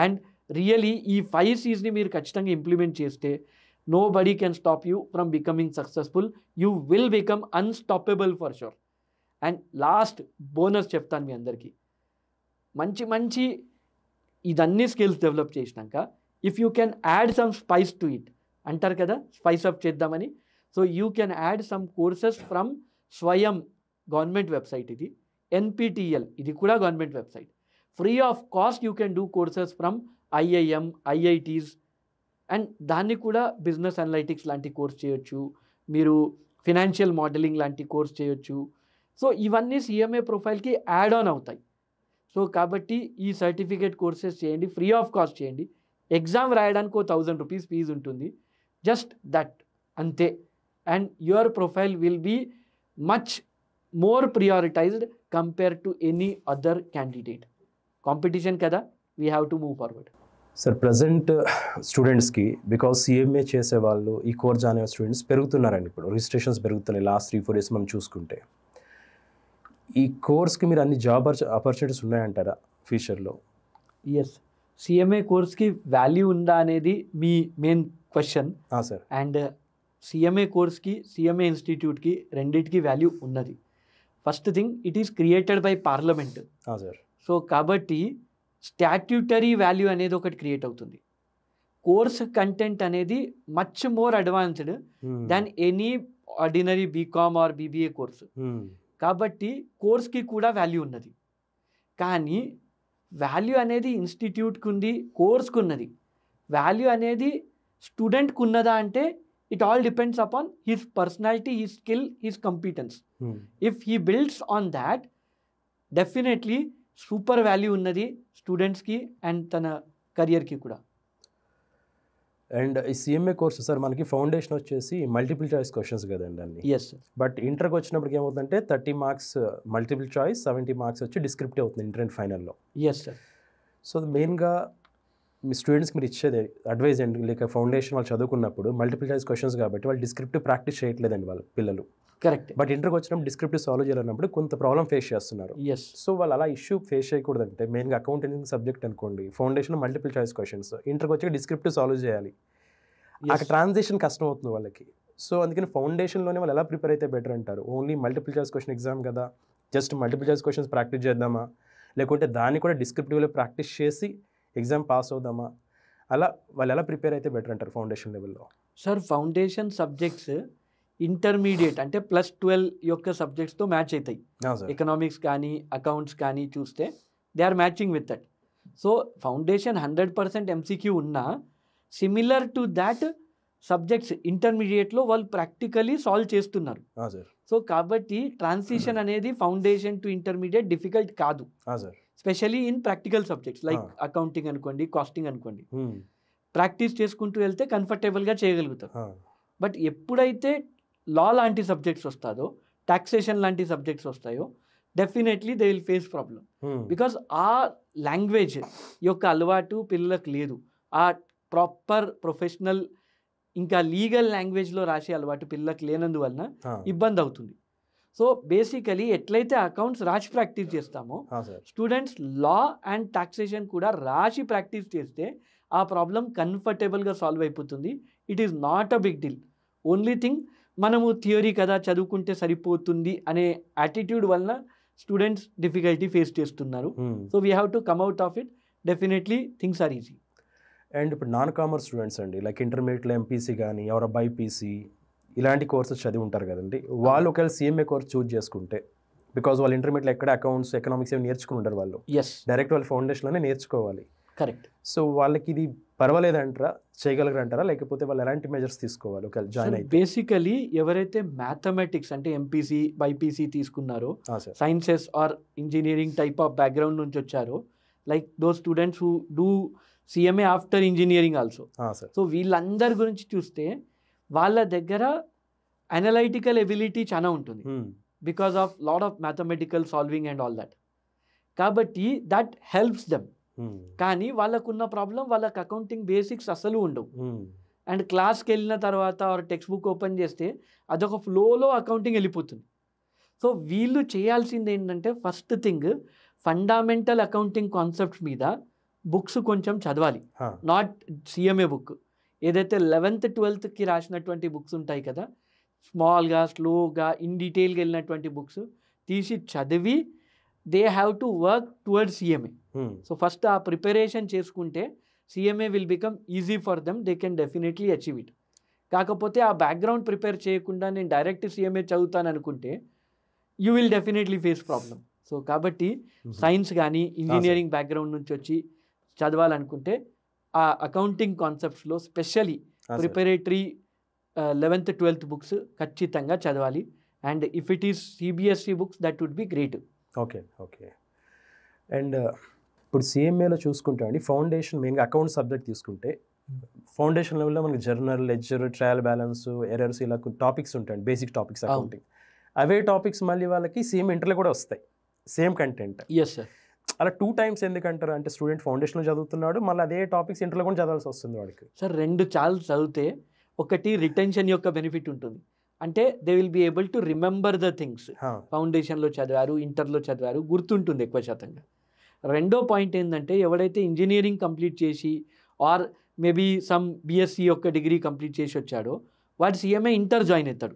అండ్ రియలీ ఈ 5 C's మీరు ఖచ్చితంగా ఇంప్లిమెంట్ చేస్తే nobody can stop you from becoming successful. You will become unstoppable for sure. And last bonus చెప్తాను మీ అందరికీ, మంచి ఇదన్నీ స్కిల్స్ డెవలప్ చేసినాక if you can add some spice to it అంటారు కదా, స్పైస్ అప్ చేద్దామని. So you can add some courses from Swayam, government website ఇది, NPTEL ఇది కూడా government website. Free of cost you can do courses from IIM, IITs. అండ్ దాన్ని కూడా బిజినెస్ అనలైటిక్స్ లాంటి కోర్స్ చేయొచ్చు, మీరు ఫినాన్షియల్ మోడలింగ్ లాంటి కోర్స్ చేయొచ్చు. సో ఇవన్నీ CMA ప్రొఫైల్కి యాడ్ ఆన్ అవుతాయి. సో కాబట్టి ఈ సర్టిఫికేట్ కోర్సెస్ చేయండి, ఫ్రీ ఆఫ్ కాస్ట్ చేయండి. ఎగ్జామ్ రాయడానికి 1000 రూపీస్ ఫీజు ఉంటుంది, జస్ట్ దట్, అంతే. And your profile will be much more prioritised compare to any other candidate. Competition కదా, we have to move forward. Sir present స్టూడెంట్స్కి బికాజ్ CMA చేసే వాళ్ళు ఈ కోర్స్ జాయిన్ అయ్యే స్టూడెంట్స్ పెరుగుతున్నారండి. ఇప్పుడు రిజిస్ట్రేషన్స్ పెరుగుతున్నాయి లాస్ట్ 3-4 days మనం చూసుకుంటే. ఈ కోర్స్కి మీరు అన్ని జాబ్ ఆపర్చునిటీస్ ఉన్నాయంటారా ఫ్యూచర్లో? ఎస్, CMA కోర్స్కి వాల్యూ ఉందా అనేది మీ main question. Sir, and CMA కోర్స్కి, CMA ఇన్స్టిట్యూట్కి రెండింటికి వాల్యూ ఉన్నది. First thing, it is created by Parliament. Sir. So కాబట్టి స్టాట్యూటరీ వాల్యూ అనేది ఒకటి క్రియేట్ అవుతుంది. కోర్స్ కంటెంట్ అనేది much more advanced than any ordinary BCom or BBA course. కాబట్టి కోర్స్కి కూడా వాల్యూ ఉన్నది. కానీ వాల్యూ అనేది ఇన్స్టిట్యూట్కి ఉంది, కోర్స్కి ఉన్నది. వాల్యూ అనేది స్టూడెంట్కి ఉన్నదా అంటే it all depends upon his personality, his skill, his competence. If he builds on that, definitely super value ఉన్నది స్టూడెంట్స్కి అండ్ తన కెరియర్కి కూడా. అండ్ ఈ CMA కోర్స్ సార్ మనకి ఫౌండేషన్ వచ్చేసి మల్టిపుల్ చాయిస్ క్వశ్చన్స్ కదండి అన్ని. ఎస్. బట్ ఇంటర్కి వచ్చినప్పటికి ఏమవుతుందంటే 30 మార్క్స్ మల్టిపుల్ చాయిస్, 70 మార్క్స్ వచ్చి డిస్క్రిప్టివ్ అవుతుంది ఇంటర్ అండ్ ఫైనల్లో. Yes sir. సో మెయిన్గా మీ స్టూడెంట్స్కి మీరు ఇచ్చేది అడ్వైజ్ అండి, లేక ఫౌండేషన్ వాళ్ళు చదువుకున్నప్పుడు మల్టిపుల్ చాయిస్ క్వశ్చన్స్ కాబట్టి వాళ్ళు డిస్క్రిప్టివ్ ప్రాక్టీస్ చేయట్లేదండి వాళ్ళ పిల్లలు. కరెక్ట్. బట్ ఇంటర్కి వచ్చినప్పుడు డిస్క్రిప్టివ్ సాల్వ్ చేయాలన్నప్పుడు కొంత ప్రాబ్లం ఫేస్ చేస్తున్నారు. ఎస్. సో వాళ్ళు అలా ఇష్యూ ఫేస్ చేయకూడదంటే మెయిన్గా అకౌంటింగ్ సబ్జెక్ట్ అనుకోండి, ఫౌండేషన్ మల్టిపుల్ చాయిస్ క్వశ్చన్స్, ఇంటర్కి వచ్చి డిస్క్రిప్టివ్ సాల్వ్ చేయాలి, అక్కడ ట్రాన్సిషన్ కష్టం అవుతుంది వాళ్ళకి. సో అందుకని ఫౌండేషన్లోనే వాళ్ళు ఎలా ప్రిపేర్ అయితే బెటర్ అంటారు? Only multiple choice question exam కదా, just multiple choice questions practice చేద్దామా, లేకుంటే దాన్ని కూడా డిస్క్రిప్టివ్లో ప్రాక్టీస్ చేసి ఎగ్జామ్ పాస్ అవుదామా, అలా వాళ్ళు ఎలా ప్రిపేర్ అయితే బెటర్ అంటారు ఫౌండేషన్ లెవెల్లో? సార్ ఫౌండేషన్ సబ్జెక్ట్స్ ఇంటర్మీడియట్ అంటే +12 యొక్క సబ్జెక్ట్స్తో మ్యాచ్ అవుతాయి. ఎకనామిక్స్ కానీ అకౌంట్స్ కానీ చూస్తే they are matching with that. So foundation 100% MCQ ఉన్నా సిమిలర్ టు దాట్ సబ్జెక్ట్స్ ఇంటర్మీడియట్లో వాళ్ళు ప్రాక్టికలీ సాల్వ్ చేస్తున్నారు. సో కాబట్టి ట్రాన్సిషన్ అనేది ఫౌండేషన్ టు ఇంటర్మీడియట్ డిఫికల్ట్ కాదు, specially in practical subjects like accounting అనుకోండి, కాస్టింగ్ అనుకోండి. ప్రాక్టీస్ చేసుకుంటూ వెళ్తే కంఫర్టబుల్గా చేయగలుగుతారు. బట్ ఎప్పుడైతే లా లాంటి సబ్జెక్ట్స్ వస్తాయో, టాక్సేషన్ లాంటి సబ్జెక్ట్స్ వస్తాయో, definitely they will face problem. Because ఆ లాంగ్వేజ్ యొక్క అలవాటు పిల్లలకు లేదు, ఆ ప్రాపర్ ప్రొఫెషనల్ ఇంకా లీగల్ లాంగ్వేజ్లో రాసే అలవాటు పిల్లలకు లేనందువలన ఇబ్బంది అవుతుంది. సో బేసికలీ ఎట్లయితే అకౌంట్స్ రాసి ప్రాక్టీస్ చేస్తామో స్టూడెంట్స్ లా అండ్ టాక్సేషన్ కూడా రాసి ప్రాక్టీస్ చేస్తే ఆ ప్రాబ్లం కంఫర్టబుల్గా సాల్వ్ అయిపోతుంది. It is not a big deal. Only thing మనము థియరీ కదా చదువుకుంటే సరిపోతుంది అనే యాటిట్యూడ్ వలన స్టూడెంట్స్ డిఫికల్టీ ఫేస్ చేస్తున్నారు. So we have to come out of it. Definitely things are easy. And ఇప్పుడు నాన్ కామర్స్ స్టూడెంట్స్ అండి, లైక్ ఇంటర్మీడియట్లో ఎంపీసీ కానీ ఎవరో బైపీసీ ఇలాంటి కోర్సెస్ చదివి ఉంటారు కదండి, వాళ్ళు ఒకవేళ సిఎంఏ కోర్స్ చూజ్ చేసుకుంటే, బికాజ్ వాళ్ళు ఇంటర్మీడియట్లో ఎక్కడ అకౌంట్స్ ఎకనామిక్స్ ఏమి నేర్చుకుని ఉంటారు, వాళ్ళు ఎస్, డైరెక్ట్ వాళ్ళ ఫౌండేషన్లోనే నేర్చుకోవాలి. కరెక్ట్. సో వాళ్ళకి ఇది పర్వాలేదంటారా, చేయగలగరంటారా, లేకపోతే వాళ్ళు ఎలాంటి మెజర్స్ తీసుకోవాలి ఒకవేళ జాయిన్ అయితే? బేసికలీ ఎవరైతే మ్యాథమెటిక్స్ అంటే ఎంపీసీ బైపీసీ తీసుకున్నారో, sir sciences are engineering type of background నుంచి వచ్చారో, like those students who do CMA after engineering also. Sir so వీళ్ళందరి గురించి చూస్తే వాళ్ళ దగ్గర అనలైటికల్ ఎబిలిటీ చాలా ఉంటుంది, because of lot of mathematical solving and all that. కాబట్టి దట్ హెల్ప్స్ దెమ్. కానీ వాళ్ళకున్న ప్రాబ్లం, వాళ్ళకి అకౌంటింగ్ బేసిక్స్ అసలు ఉండవు. అండ్ క్లాస్కి వెళ్ళిన తర్వాత ఆర్ టెక్స్ట్ బుక్ ఓపెన్ చేస్తే అదొక ఫ్లోలో అకౌంటింగ్ వెళ్ళిపోతుంది. సో వీళ్ళు చేయాల్సింది ఏంటంటే, first thing fundamental accounting concepts మీద బుక్స్ కొంచెం చదవాలి. నాట్ సిఎంఏ బుక్, ఏదైతే 11th 12th రాసినటువంటి బుక్స్ ఉంటాయి కదా, స్మాల్గా స్లోగా ఇన్ డీటెయిల్గా వెళ్ళినటువంటి బుక్స్ తీసి చదివి they have to work towards CMA. So first ఆ ప్రిపరేషన్ చేసుకుంటే CMA will become easy for them, they can definitely achieve it. కాకపోతే ఆ బ్యాక్గ్రౌండ్ ప్రిపేర్ చేయకుండా నేను డైరెక్ట్ సిఎంఏ చదువుతాను అనుకుంటే you will definitely face problem. So కాబట్టి సైన్స్ కానీ ఇంజనీరింగ్ బ్యాక్గ్రౌండ్ నుంచి వచ్చి చదవాలనుకుంటే ఆ అకౌంటింగ్ కాన్సెప్ట్స్లో specially preparatory 11th 12th books ఖచ్చితంగా చదవాలి. And if it is CBSE books that would be great. Okay okay. And ఇప్పుడు సిఎంఏలో చూసుకుంటే అండి, ఫౌండేషన్ మెయిన్గా అకౌంట్ సబ్జెక్ట్ తీసుకుంటే ఫౌండేషన్ లెవెల్లో మనకి journal, ledger, trial balance, errors ఇలా టాపిక్స్ ఉంటాయండి, బేసిక్ టాపిక్స్ అకౌంటింగ్. అవే టాపిక్స్ మళ్ళీ వాళ్ళకి సేమ్ ఇంటర్లో కూడా వస్తాయి, సేమ్ కంటెంట్. Yes sir. అలా 2 times ఎందుకంటారు అంటే, స్టూడెంట్ ఫౌండేషన్లో చదువుతున్నాడు, మళ్ళీ అదే టాపిక్స్ ఇంటర్లో కూడా చదవాల్సి వస్తుంది వాడికి. సార్ 2 చాలు చదివితే ఒకటి రిటెన్షన్ యొక్క బెనిఫిట్ ఉంటుంది, అంటే they will be able to remember the things. ఫౌండేషన్లో చదివారు, ఇంటర్లో చదివారు, గుర్తుంటుంది ఎక్కువ శాతంగా. రెండో పాయింట్ ఏంటంటే, ఎవడైతే ఇంజనీరింగ్ కంప్లీట్ చేసి ఆర్ మేబీ సమ్ బిఎస్సి యొక్క డిగ్రీ కంప్లీట్ చేసి వచ్చాడో వాడు సిఎంఏ ఇంటర్ జాయిన్ అవుతాడు.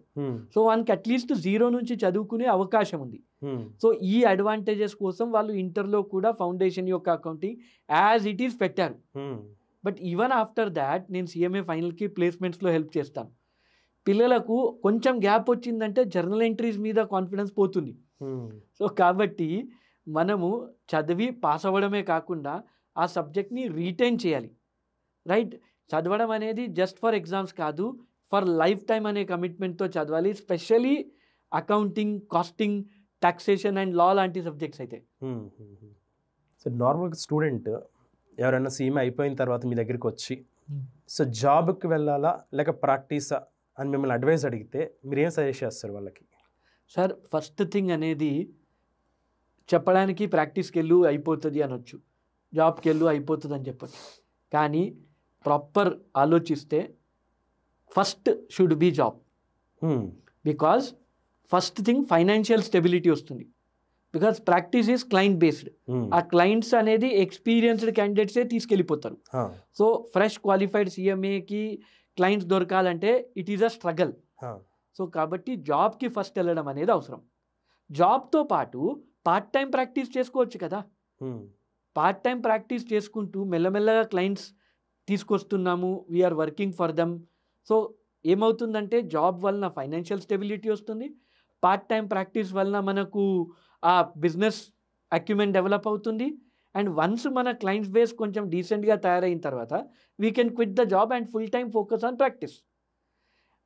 సో వానికి అట్లీస్ట్ 0 నుంచి చదువుకునే అవకాశం ఉంది. సో ఈ అడ్వాంటేజెస్ కోసం వాళ్ళు ఇంటర్లో కూడా ఫౌండేషన్ యొక్క అకౌంటింగ్ యాజ్ ఇట్ ఈస్ పెట్టారు. బట్ ఈవెన్ ఆఫ్టర్ దాట్ నేను సిఎంఏ ఫైనల్కి ప్లేస్మెంట్స్లో హెల్ప్ చేస్తాను. పిల్లలకు కొంచెం గ్యాప్ వచ్చిందంటే జర్నల్ ఎంట్రీస్ మీద కాన్ఫిడెన్స్ పోతుంది. సో కాబట్టి మనము చదివి పాస్ అవ్వడమే కాకుండా ఆ సబ్జెక్ట్ని రీటైన్ చేయాలి. రైట్, చదవడం అనేది జస్ట్ ఫర్ ఎగ్జామ్స్ కాదు, ఫర్ లైఫ్ టైం అనే కమిట్మెంట్తో చదవాలి. Specially accounting, costing, taxation and law లాంటి సబ్జెక్ట్స్ అయితే. సో నార్మల్గా స్టూడెంట్ ఎవరైనా సిఎంఏ అయిపోయిన తర్వాత మీ దగ్గరికి వచ్చి సో జాబ్కి వెళ్ళాలా లేక ప్రాక్టీసా అని మిమ్మల్ని అడ్వైస్ అడిగితే మీరు ఏం సజెస్ట్ చేస్తారు వాళ్ళకి? సార్ ఫస్ట్ థింగ్ అనేది చెప్పడానికి ప్రాక్టీస్కి వెళ్ళు అయిపోతుంది అనొచ్చు, జాబ్కి వెళ్ళు అయిపోతుంది అని చెప్పచ్చు. కానీ ప్రాపర్ ఆలోచిస్తే first should be job. Because first thing financial stability వస్తుంది. Because practice is client based. ఆ క్లయింట్స్ అనేది ఎక్స్పీరియన్స్డ్ క్యాండిడేట్సే తీసుకెళ్ళిపోతారు. సో ఫ్రెష్ క్వాలిఫైడ్ సిఎంఏకి క్లయింట్స్ దొరకాలంటే it is a struggle. So కాబట్టి జాబ్కి ఫస్ట్ వెళ్ళడం అనేది అవసరం. జాబ్తో పాటు పార్ట్ టైం ప్రాక్టీస్ చేసుకోవచ్చు కదా. పార్ట్ టైం ప్రాక్టీస్ చేసుకుంటూ మెల్లమెల్లగా క్లయింట్స్ తీసుకొస్తున్నాము, we are working for them. So ఏమవుతుందంటే జాబ్ వలన ఫైనాన్షియల్ స్టెబిలిటీ వస్తుంది, పార్ట్ టైం ప్రాక్టీస్ వలన మనకు ఆ బిజినెస్ అక్యుమెంట్ డెవలప్ అవుతుంది. అండ్ వన్స్ మన క్లయింట్స్ బేస్ కొంచెం డీసెంట్గా తయారైన తర్వాత we can quit the job and full time focus on practice.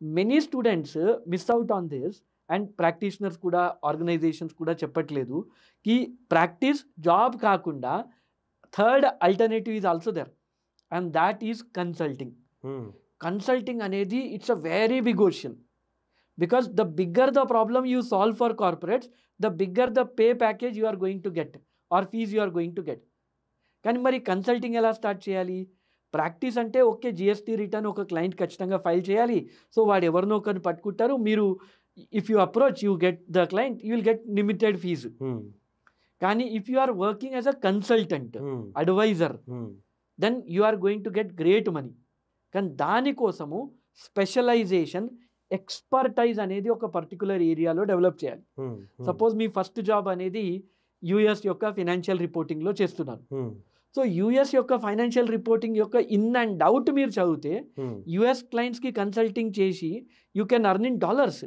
Many students miss out on this and practitioners కూడా, ఆర్గనైజేషన్స్ కూడా చెప్పట్లేదు కి ప్రాక్టీస్ జాబ్ కాకుండా third alternative is also there and that is consulting. Consulting అనేది it's a very big ocean. Because the bigger the problem you solve for corporates, the bigger the pay package you are going to get or fees you are going to get. కానీ మరి కన్సల్టింగ్ ఎలా స్టార్ట్ చేయాలి? ప్రాక్టీస్ అంటే ఓకే, జిఎస్టీ రిటర్న్ ఒక క్లయింట్ ఖచ్చితంగా ఫైల్ చేయాలి. సో వాడు ఎవరినో ఒకరిని పట్టుకుంటారు, మీరు if you approach you get the client, you will get limited fees. కానీ if you are working as a consultant, advisor, then you are going to get great money. కానీ దానికోసము స్పెషలైజేషన్, ఎక్స్పర్టైజ్ అనేది ఒక పర్టికులర్ ఏరియాలో డెవలప్ చేయాలి. సపోజ్ మీ ఫస్ట్ జాబ్ అనేది యుఎస్ యొక్క ఫైనాన్షియల్ రిపోర్టింగ్లో చేస్తున్నారు. సో యుఎస్ యొక్క ఫైనాన్షియల్ రిపోర్టింగ్ యొక్క ఇన్ అండ్ అవుట్ మీరు చదివితే యుఎస్ క్లయింట్స్కి కన్సల్టింగ్ చేసి you can earn in dollars.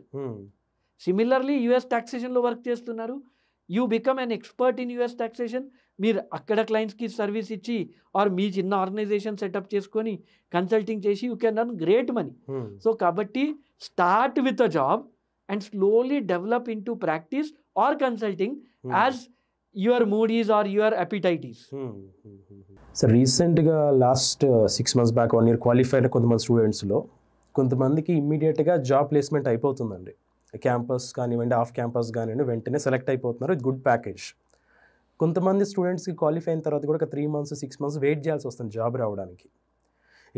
Similarly US టాక్సేషన్లో వర్క్ చేస్తున్నారు, you become an expert in US taxation. మీరు అక్కడ క్లయింట్స్కి సర్వీస్ ఇచ్చి ఆర్ మీ చిన్న ఆర్గనైజేషన్ సెటప్ చేసుకొని కన్సల్టింగ్ చేసి you can earn great money. So కాబట్టి start with a job and slowly develop in to practice or consulting as your mood is or your appetite is. Sir రీసెంట్గా last 6 months back 1 year qualify అయిన కొంతమంది స్టూడెంట్స్లో కొంతమందికి ఇమ్మీడియట్గా జాబ్ ప్లేస్మెంట్ అయిపోతుందండి. క్యాంపస్ కానివ్వండి, ఆఫ్ క్యాంపస్ కానివ్వండి, వెంటనే సెలెక్ట్ అయిపోతున్నారు, ఇది గుడ్ ప్యాకేజ్. కొంతమంది స్టూడెంట్స్కి క్వాలిఫై అయిన తర్వాత కూడా ఒక 3 months 6 months వెయిట్ చేయాల్సి వస్తుంది జాబ్ రావడానికి.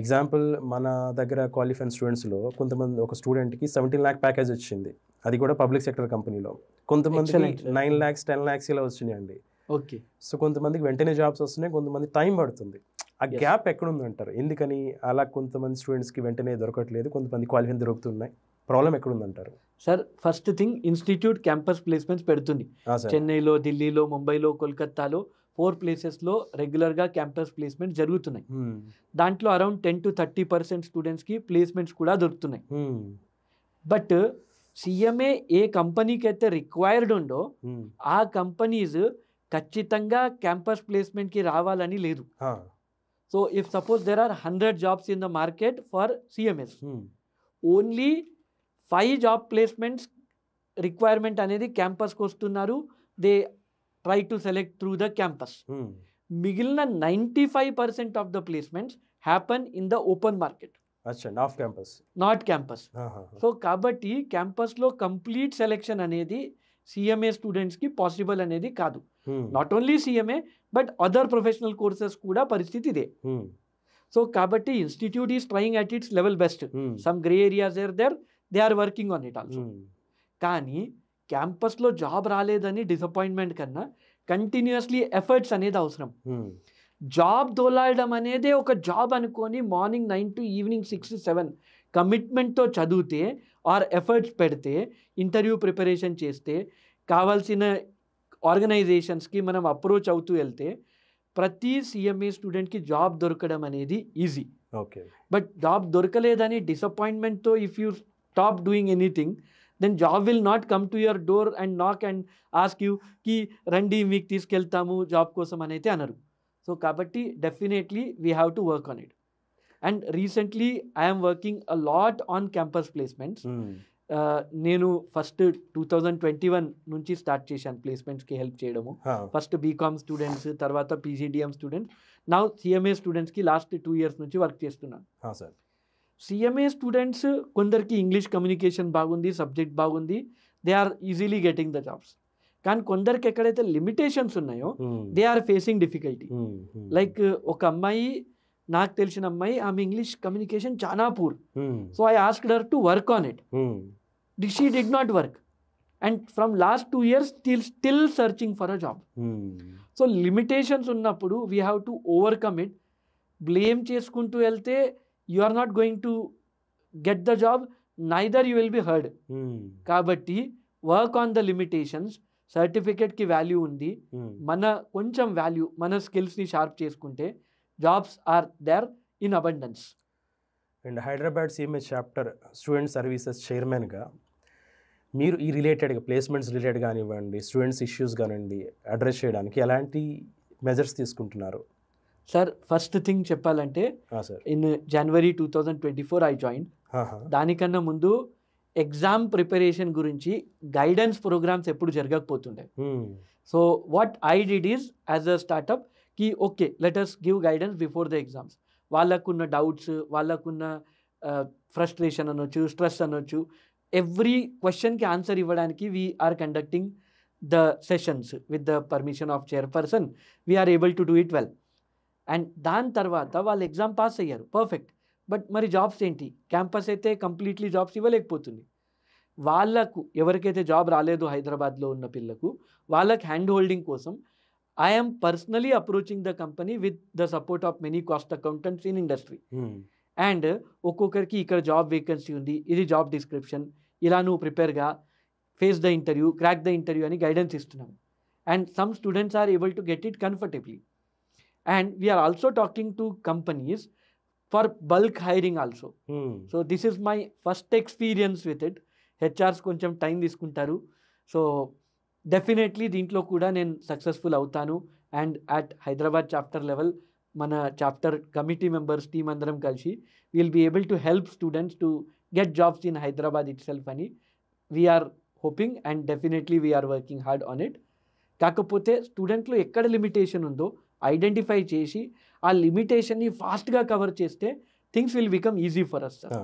ఎగ్జాంపుల్ మన దగ్గర క్వాలిఫై అయిన స్టూడెంట్స్లో కొంతమంది, ఒక స్టూడెంట్కి 17 lakh ప్యాకేజ్ వచ్చింది, అది కూడా పబ్లిక్ సెక్టర్ కంపెనీలో. కొంతమందికి 9 lakhs 10 lakhs ఇలా వచ్చినాయండి. ఓకే. సో కొంతమందికి వెంటనే జాబ్స్ వస్తున్నాయి, కొంతమంది టైం పడుతుంది. ఆ గ్యాప్ ఎక్కడుందంటారు? ఎందుకని అలా కొంతమంది స్టూడెంట్స్కి వెంటనే దొరకట్లేదు, కొంతమంది క్వాలిఫై దొరుకుతున్నాయి, ప్రాబ్లం ఎక్కడుందంటారు? Sir first thing, institute campus placements పెడుతుంది. చెన్నైలో, ఢిల్లీలో, ముంబైలో, కోల్కతాలో 4 ప్లేసెస్లో రెగ్యులర్గా క్యాంపస్ ప్లేస్మెంట్ జరుగుతున్నాయి. దాంట్లో అరౌండ్ 10 to 30% స్టూడెంట్స్కి ప్లేస్మెంట్స్ కూడా దొరుకుతున్నాయి. బట్ సిఎంఏ ఏ కంపెనీకి అయితే రిక్వైర్డ్ ఉందో ఆ కంపెనీస్ ఖచ్చితంగా క్యాంపస్ ప్లేస్మెంట్కి రావాలని లేదు. So if suppose there are 100 jobs in the market for CMS, only 5 job placements requirement అనేది క్యాంపస్కి వస్తున్నారు. They try to select through the campus. మిగిలిన 95% of the placements happen in the open market, off campus, not campus. So కాబట్టి క్యాంపస్లో కంప్లీట్ సెలెక్షన్ అనేది సిఎంఏ స్టూడెంట్స్కి పాసిబుల్ అనేది కాదు. Not only CMA but other professional courses కూడా పరిస్థితి ఇదే. సో కాబట్టి institute is trying at its level best. Some grey areas are there, they are working on it also. కానీ క్యాంపస్లో జాబ్ రాలేదని డిసప్పాయింట్మెంట్ కన్నా కంటిన్యూస్లీ ఎఫర్ట్స్ అనేది అవసరం. జాబ్ దోలాడడం అనేది ఒక జాబ్ అనుకొని మార్నింగ్ 9 to evening 6 to 7 కమిట్మెంట్తో చదివితే ఆర్ ఎఫర్ట్స్ పెడితే, ఇంటర్వ్యూ ప్రిపరేషన్ చేస్తే, కావాల్సిన ఆర్గనైజేషన్స్కి మనం అప్రోచ్ అవుతూ వెళ్తే ప్రతి సిఎంఏ స్టూడెంట్కి జాబ్ దొరకడం అనేది ఈజీ. ఓకే. బట్ జాబ్ దొరకలేదని డిసప్పాయింట్మెంట్తో if you stop doing anything, then job will not come to your door and knock and ask you కి రండి మీకు తీసుకెళ్తాము జాబ్ కోసం అని అయితే అనరు. సో కాబట్టి definitely we have to work on it. And recently I'm working a lot on campus placements. నేను ఫస్ట్ 2021 నుంచి స్టార్ట్ చేశాను ప్లేస్మెంట్స్కి హెల్ప్ చేయడము. ఫస్ట్ బీకామ్ స్టూడెంట్స్, తర్వాత పీజీడిఎం స్టూడెంట్స్, నా సిఎంఏ స్టూడెంట్స్కి లాస్ట్ 2 years నుంచి వర్క్ చేస్తున్నాను. సిఎంఏ స్టూడెంట్స్ కొందరికి ఇంగ్లీష్ కమ్యూనికేషన్ బాగుంది, సబ్జెక్ట్ బాగుంది, they are easily getting the jobs. కానీ కొందరికి ఎక్కడైతే లిమిటేషన్స్ ఉన్నాయో they are facing difficulty. Like ఒక అమ్మాయి, నాకు తెలిసిన అమ్మాయి, ఆమె ఇంగ్లీష్ కమ్యూనికేషన్ చాలా poor. So I asked her to work on it. She did not work and from last 2 years still searching for a job. So limitations ఉన్నప్పుడు we have to overcome it. Blame చేసుకుంటూ వెళ్తే you are not going to get the job, neither you will be heard. కాబట్టి వర్క్ ఆన్ ద లిమిటేషన్స్. సర్టిఫికేట్కి వాల్యూ ఉంది, మన కొంచెం వాల్యూ, మన స్కిల్స్ని షార్ప్ చేసుకుంటే jobs are there in abundance. And Hyderabad CMA chapter student services చైర్మన్గా మీరు ఈ రిలేటెడ్గా ప్లేస్మెంట్స్ రిలేటెడ్ కానివ్వండి, స్టూడెంట్స్ ఇష్యూస్ కానివ్వండి అడ్రస్ చేయడానికి ఎలాంటి మెజర్స్ తీసుకుంటున్నారు? సార్ ఫస్ట్ థింగ్ చెప్పాలంటే, ఇన్ January 2024 ఐ జాయిన్. దానికన్నా ముందు ఎగ్జామ్ ప్రిపరేషన్ గురించి గైడెన్స్ ప్రోగ్రామ్స్ ఎప్పుడు జరగకపోతుండే. So what I did is as a startup కి okay let us give guidance before the exams. వాళ్ళకున్న డౌట్స్, వాళ్ళకున్న ఫ్రస్ట్రేషన్ అనొచ్చు, స్ట్రెస్ అనొచ్చు, ఎవ్రీ క్వశ్చన్కి ఆన్సర్ ఇవ్వడానికి we are conducting the sessions with the permission of chairperson. We are able to do it well. And దాని తర్వాత వాళ్ళు ఎగ్జామ్ పాస్ అయ్యారు, పర్ఫెక్ట్. బట్ మరి జాబ్స్ ఏంటి? క్యాంపస్ అయితే కంప్లీట్లీ జాబ్స్ ఇవ్వలేకపోతుంది. వాళ్ళకు ఎవరికైతే జాబ్ రాలేదు హైదరాబాద్లో ఉన్న పిల్లకు, వాళ్ళకి హ్యాండ్ హోల్డింగ్ కోసం I'm personally approaching the company with the support of many cost accountants in industry. And ఒక్కొక్కరికి ఇక్కడ జాబ్ వేకెన్సీ ఉంది, ఇది జాబ్ డిస్క్రిప్షన్, ఇలా నువ్వు ప్రిపేర్గా face the interview, crack the interview అని గైడెన్స్ ఇస్తున్నాము. And some students are able to get it comfortably. And we are also talking to companies for bulk hiring also. So this is my first experience with it. HRs కొంచెం టైం తీసుకుంటారు. సో డెఫినెట్లీ దీంట్లో కూడా నేను సక్సెస్ఫుల్ అవుతాను. And at Hyderabad chapter level మన చాప్టర్ కమిటీ మెంబర్స్ టీమ్ అందరం కలిసి will be able to help students to get jobs in Hyderabad itself అని we are hoping and definitely we are working hard on it. కాకపోతే స్టూడెంట్లో ఎక్కడ లిమిటేషన్ ఉందో ఐడెంటిఫై చేసి ఆ లిమిటేషన్ని ఫాస్ట్గా కవర్ చేస్తే things will become easy for us sir.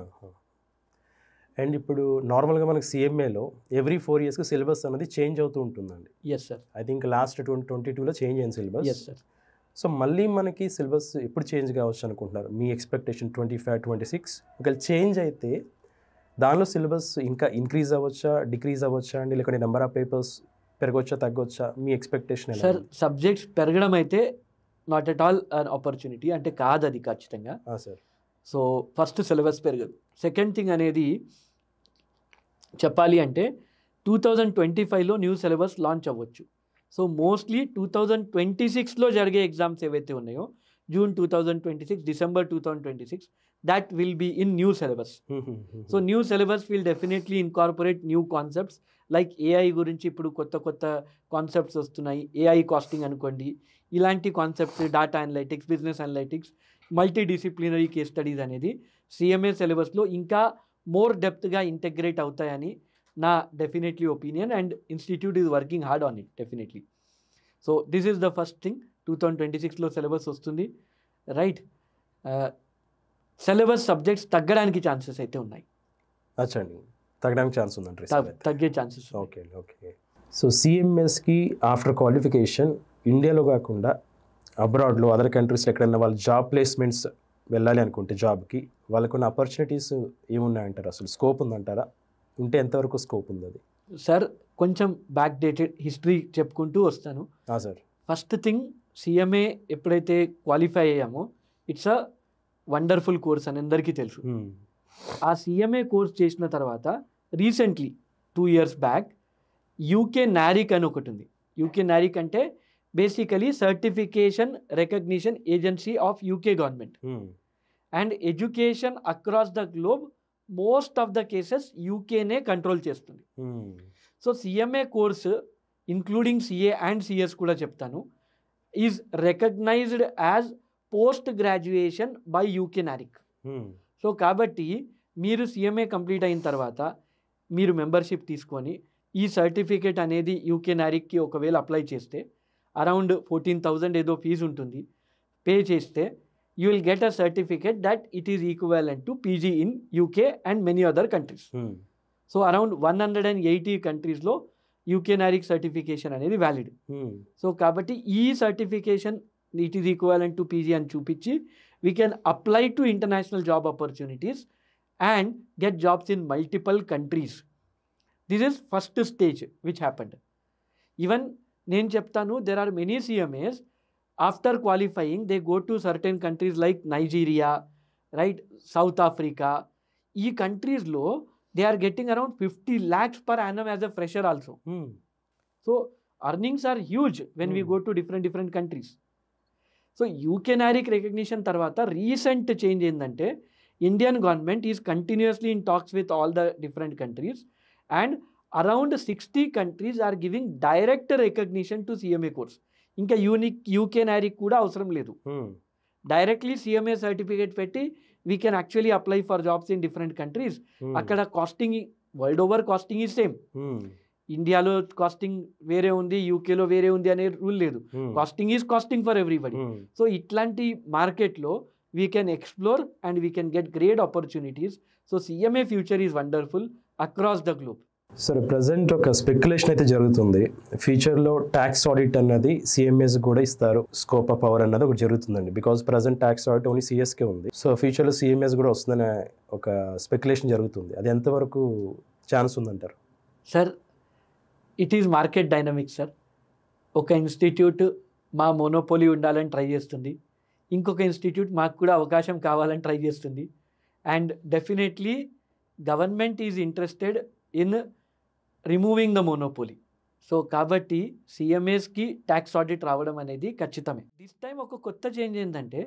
And ఇప్పుడు నార్మల్గా మనకి సిఎంఏలో ఎవ్రీ 4 yearsకి సిలబస్ అనేది చేంజ్ అవుతూ ఉంటుందండి. Yes sir. I think last 2022లో చేంజ్ అయింది సిలబస్. Yes sir. సో మళ్ళీ మనకి సిలబస్ ఎప్పుడు చేంజ్ కావచ్చు అనుకుంటున్నారు? మీ ఎక్స్పెక్టేషన్ 25, 26 ఒకవేళ చేంజ్ అయితే దానిలో సిలబస్ ఇంకా ఇంక్రీజ్ అవ్వచ్చా, డిక్రీజ్ అవ్వచ్చా అండి, లేకపోతే నెంబర్ ఆఫ్ పేపర్స్ పెరగొచ్చా, తగ్గొచ్చా? మీ ఎక్స్పెక్టేషన్ సార్ సబ్జెక్ట్స్ పెరగడం అయితే not at all an opportunity, అంటే కాదు అది ఖచ్చితంగా సార్. సో ఫస్ట్ సిలబస్ పెరగదు. సెకండ్ థింగ్ అనేది చెప్పాలి అంటే 2025లో న్యూ సిలబస్ లాంచ్ అవ్వచ్చు. సో మోస్ట్లీ 2026లో జరిగే ఎగ్జామ్స్ ఏవైతే ఉన్నాయో June 2026, December 2026, that will be in new syllabus. So new syllabus will definitely incorporate new concepts like AI గురించి ఇప్పుడు కొత్త కాన్సెప్ట్స్ వస్తున్నాయి. AI కాస్టింగ్ అనుకోండి, ఇలాంటి concepts, data analytics, business analytics, multidisciplinary case studies అనేది సిఎంఏ సిలబస్లో ఇంకా మోర్ డెప్త్గా ఇంటెగ్రేట్ అవుతాయని నా definitely opinion. And institute is working hard on it definitely. So this is the first thing. 2026లో సిలబస్ వస్తుంది, రైట్. సిలబస్ సబ్జెక్ట్స్ తగ్గడానికి ఛాన్సెస్ అయితే ఉన్నాయి. అచ్చండి, తగ్గడానికి ఛాన్స్ ఉందండి, తగ్గే ఛాన్సెస్. Okay okay. సో సిఎంఎస్కి ఆఫ్టర్ క్వాలిఫికేషన్ ఇండియాలో కాకుండా అబ్రాడ్లో అదర్ కంట్రీస్లో ఎక్కడైనా వాళ్ళు జాబ్ ప్లేస్మెంట్స్ వెళ్ళాలి అనుకుంటే జాబ్కి వాళ్ళకున్న ఆపర్చునిటీస్ ఏమున్నాయంటారు? అసలు స్కోప్ ఉందంటారా? ఉంటే ఎంతవరకు స్కోప్ ఉంది అది? సార్ కొంచెం బ్యాక్ డేటెడ్ హిస్టరీ చెప్పుకుంటూ వస్తాను. సార్, ఫస్ట్ థింగ్, సిఎంఏ ఎప్పుడైతే క్వాలిఫై అయ్యామో ఇట్స్ అ వండర్ఫుల్ కోర్స్ అని అందరికీ తెలుసు. ఆ సిఎంఏ కోర్స్ చేసిన తర్వాత recently 2 years back UK NARIC అని ఒకటి ఉంది. యూకే నారిక్ అంటే basically certification recognition agency of UK government. And education across the globe most of the cases యూకేనే కంట్రోల్ చేస్తుంది. So CMA course including CA and CS కూడా చెప్తాను, is recognised as post graduation by UK నారిక్. So కాబట్టి మీరు సిఎంఏ కంప్లీట్ అయిన తర్వాత మీరు మెంబర్షిప్ తీసుకొని ఈ సర్టిఫికేట్ అనేది యూకే నారిక్కి ఒకవేళ అప్లై చేస్తే అరౌండ్ 14,000 ఏదో ఫీజు ఉంటుంది, పే చేస్తే you will get a certificate that it is equivalent to PG in UK and many other countries. So around 180 countries lo UK NARIC certification అనేది valid. So కాబట్టి ఈ certification it is equivalent to PG అని చూపించి we can apply to international job opportunities and get jobs in multiple countries. This is first stage which happened. Even నేను చెప్తాను, there are many CMAs after qualifying they go to certain countries like Nigeria, right, South Africa. ఈ కంట్రీస్లో they are getting around 50 lakhs per annum as a fresher also. So earnings are huge when we go to different countries. So UK NARIC recognition తర్వాత recent change ఏంటంటే Indian government is continuously in talks with all the different countries and around 60 countries are giving direct recognition to CMA course. ఇంకా యూకే నారిక్ కూడా అవసరం లేదు, డైరెక్ట్లీ సిఎంఏ సర్టిఫికేట్ పెట్టి we can actually apply for jobs in different countries. అక్కడ costing world over costing is same. ఇండియాలో కాస్టింగ్ వేరే ఉంది, యూకేలో వేరే ఉంది అనే రూల్ లేదు. Costing is costing for everybody. So ఇట్లాంటి మార్కెట్లో we can explore and we can get great opportunities. So CMA future is wonderful across the globe. సరే, ప్రజెంట్ ఒక స్పెక్యులేషన్ అయితే జరుగుతుంది, ఫ్యూచర్లో ట్యాక్స్ ఆడిట్ అన్నది సిఎంఎస్ కూడా ఇస్తారు, స్కోప్ ఆఫ్ పవర్ అన్నది ఒకటి జరుగుతుందండి. Because present tax audit only CSK ఉంది. సో ఫ్యూచర్లో సిఎంఎస్ కూడా వస్తుందనే ఒక స్పెక్యులేషన్ జరుగుతుంది, అది ఎంతవరకు ఛాన్స్ ఉందంటారు? Sir, it is market dynamics sir. ఒక ఇన్స్టిట్యూట్ మా మోనోపోలీ ఉండాలని ట్రై చేస్తుంది, ఇంకొక ఇన్స్టిట్యూట్ మాకు కూడా అవకాశం కావాలని ట్రై చేస్తుంది. And definitely government is interested in removing the monopoly. So కాబట్టి సిఎంఏస్కి ట్యాక్స్ ఆడిట్ రావడం అనేది ఖచ్చితమే. దిస్ టైం ఒక కొత్త చేంజ్ ఏంటంటే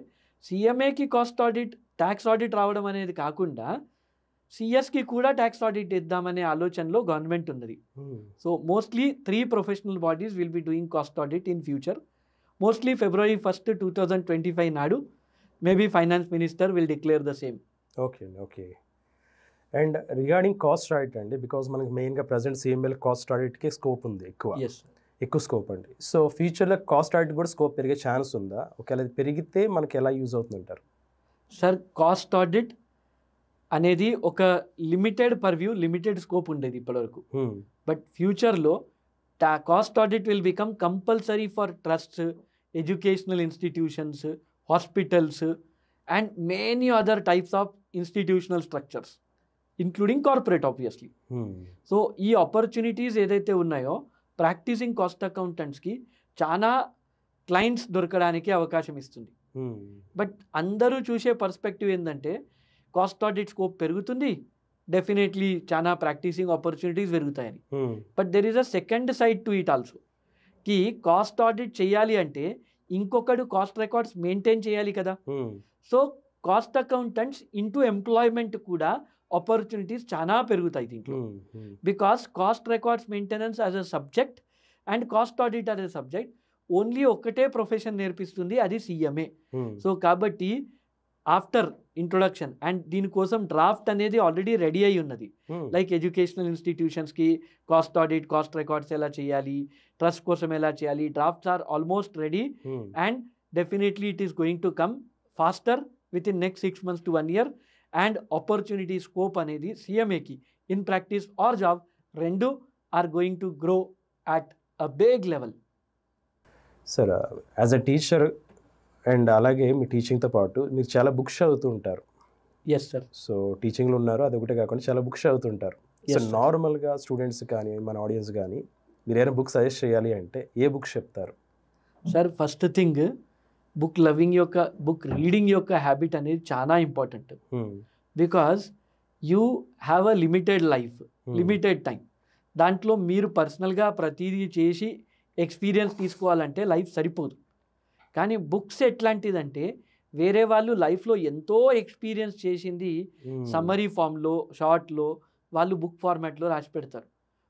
సిఎంఏకి కాస్ట్ ఆడిట్ ట్యాక్స్ ఆడిట్ రావడం అనేది కాకుండా సిఎస్కి కూడా ట్యాక్స్ ఆడిట్ ఇద్దామనే ఆలోచనలో గవర్నమెంట్ ఉన్నది. So mostly 3 professional bodies will be doing cost audit in future. Mostly February 1, 2025 నాడు maybe finance minister will declare the same. Okay. And regarding cost audit అండి, బికాజ్ మనకి మెయిన్గా ప్రజెంట్ సిఎంఎల్ కాస్ట్ ఆడిట్కి స్కోప్ ఉంది, ఎక్కువ స్కోప్ అండి. సో ఫ్యూచర్లో కాస్ట్ ఆడిట్ కూడా స్కోప్ పెరిగే ఛాన్స్ ఉందా? ఒకవేళ అది పెరిగితే మనకి ఎలా యూజ్ అవుతుందంటారు? సార్, కాస్ట్ ఆడిట్ అనేది ఒక లిమిటెడ్ పర్వ్యూ, లిమిటెడ్ స్కోప్ ఉండేది ఇప్పటివరకు. బట్ ఫ్యూచర్లో cost audit will become compulsory for trusts, educational institutions, hospitals and many other types of institutional structures including corporate obviously. So ఈ ఆపర్చునిటీస్ ఏదైతే ఉన్నాయో ప్రాక్టీసింగ్ కాస్ట్ అకౌంటెంట్స్కి చాలా క్లయింట్స్ దొరకడానికి అవకాశం ఇస్తుంది. బట్ అందరూ చూసే పర్స్పెక్టివ్ ఏంటంటే కాస్ట్ ఆడిట్ స్కోప్ పెరుగుతుంది, డెఫినెట్లీ చాలా ప్రాక్టీసింగ్ ఆపర్చునిటీస్ పెరుగుతాయని. But there is a second side to it also, కి కాస్ట్ ఆడిట్ చేయాలి అంటే ఇంకొకడు కాస్ట్ రికార్డ్స్ మెయింటైన్ చేయాలి కదా. So cost accountants into employment కూడా ఆపర్చునిటీస్ చాలా పెరుగుతాయి దీంట్లో. Because cost records maintenance as a subject and cost audit as a subject only ఒక్కటే ప్రొఫెషన్ నేర్పిస్తుంది, అది సిఎంఏ. సో కాబట్టి ఆఫ్టర్ ఇంట్రొడక్షన్ అండ్ దీనికోసం డ్రాఫ్ట్ అనేది ఆల్రెడీ రెడీ అయి ఉన్నది. లైక్ ఎడ్యుకేషనల్ ఇన్స్టిట్యూషన్స్కి కాస్ట్ ఆడిట్, కాస్ట్ రికార్డ్స్ ఎలా చేయాలి, ట్రస్ట్ కోసం ఎలా చేయాలి, drafts are almost ready and definitely it is going to come faster within next 6 months to 1 year. And opportunity scope అనేది సిఎంఏకి ఇన్ ప్రాక్టీస్ ఆర్ జాబ్ రెండు are going to grow at a big level. Sir, as a teacher and అలాగే మీ టీచింగ్తో పాటు మీరు చాలా బుక్స్ చదువుతూ ఉంటారు. Yes sir. సో టీచింగ్లో ఉన్నారు, అది ఒకటే కాకుండా చాలా బుక్స్ చదువుతుంటారు. సో నార్మల్గా స్టూడెంట్స్ కానీ మన ఆడియన్స్ కానీ మీరు ఏదైనా బుక్ సజెస్ట్ చేయాలి అంటే ఏ బుక్స్ చెప్తారు? Sir, first thing book reading యొక్క హ్యాబిట్ అనేది చాలా important. Because you have a limited life, limited time. దాంట్లో మీరు పర్సనల్గా ప్రతిదీ చేసి ఎక్స్పీరియన్స్ తీసుకోవాలంటే లైఫ్ సరిపోదు. కానీ బుక్స్ ఎట్లాంటిదంటే వేరే వాళ్ళు లైఫ్లో ఎంతో ఎక్స్పీరియన్స్ చేసింది సమ్మరీ ఫామ్లో, షార్ట్లో వాళ్ళు బుక్ ఫార్మాట్లో రాసి పెడతారు.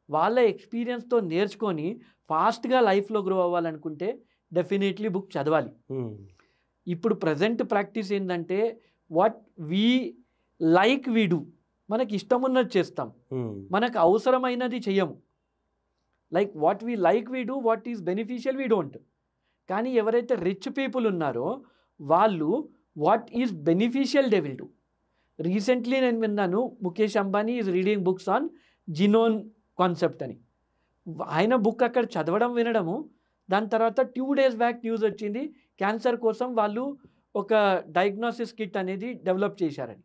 వాళ్ళ ఎక్స్పీరియన్స్తో నేర్చుకొని ఫాస్ట్గా లైఫ్లో గ్రో అవ్వాలనుకుంటే డెఫినెట్లీ బుక్ చదవాలి. ఇప్పుడు ప్రజెంట్ ప్రాక్టీస్ ఏంటంటే what we like we do, మనకి ఇష్టం ఉన్నది చేస్తాం, మనకు అవసరమైనది చెయ్యము. Like what we like we do, what is beneficial we don't. కానీ ఎవరైతే రిచ్ పీపుల్ ఉన్నారో వాళ్ళు what is beneficial they will do. Recently నేను విన్నాను, Mukesh Ambani is reading books on genome concept అని. ఆయన బుక్ అక్కడ చదవడం వినడము, దాని తర్వాత 2 days బ్యాక్ న్యూస్ వచ్చింది క్యాన్సర్ కోసం వాళ్ళు ఒక డయాగ్నోసిస్ కిట్ అనేది డెవలప్ చేశారని.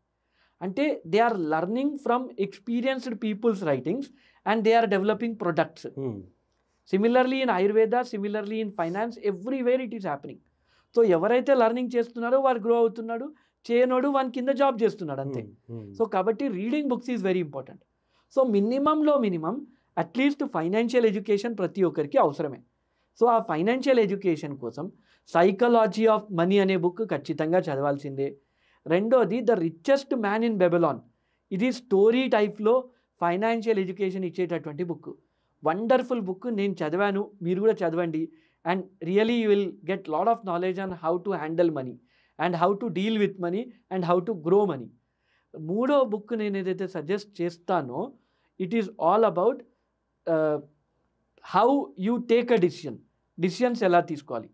అంటే they are learning from experienced peoples writings and they are developing products. Similarly in Ayurveda, similarly in finance, everywhere it is happening. So ఎవరైతే లర్నింగ్ చేస్తున్నారో వారు గ్రో అవుతున్నాడు, చేయనోడు వాని కింద జాబ్ చేస్తున్నాడు అంతే. సో కాబట్టి reading books is very important. So minimum at least financial education ప్రతి ఒక్కరికి అవసరమే. సో ఆ ఫైనాన్షియల్ ఎడ్యుకేషన్ కోసం సైకాలజీ ఆఫ్ మనీ అనే బుక్ ఖచ్చితంగా చదవాల్సిందే. రెండోది ద రిచెస్ట్ మ్యాన్ ఇన్ బెబిలాన్, ఇది స్టోరీ టైప్లో ఫైనాన్షియల్ ఎడ్యుకేషన్ ఇచ్చేటటువంటి బుక్. వండర్ఫుల్ బుక్, నేను చదివాను, మీరు కూడా చదవండి. And really you will get lot of knowledge on how to handle money and how to deal with money and how to grow money. మూడో బుక్ నేను ఏదైతే సజెస్ట్ చేస్తానో it is all about how you take a decisions ఎలా తీసుకోవాలి.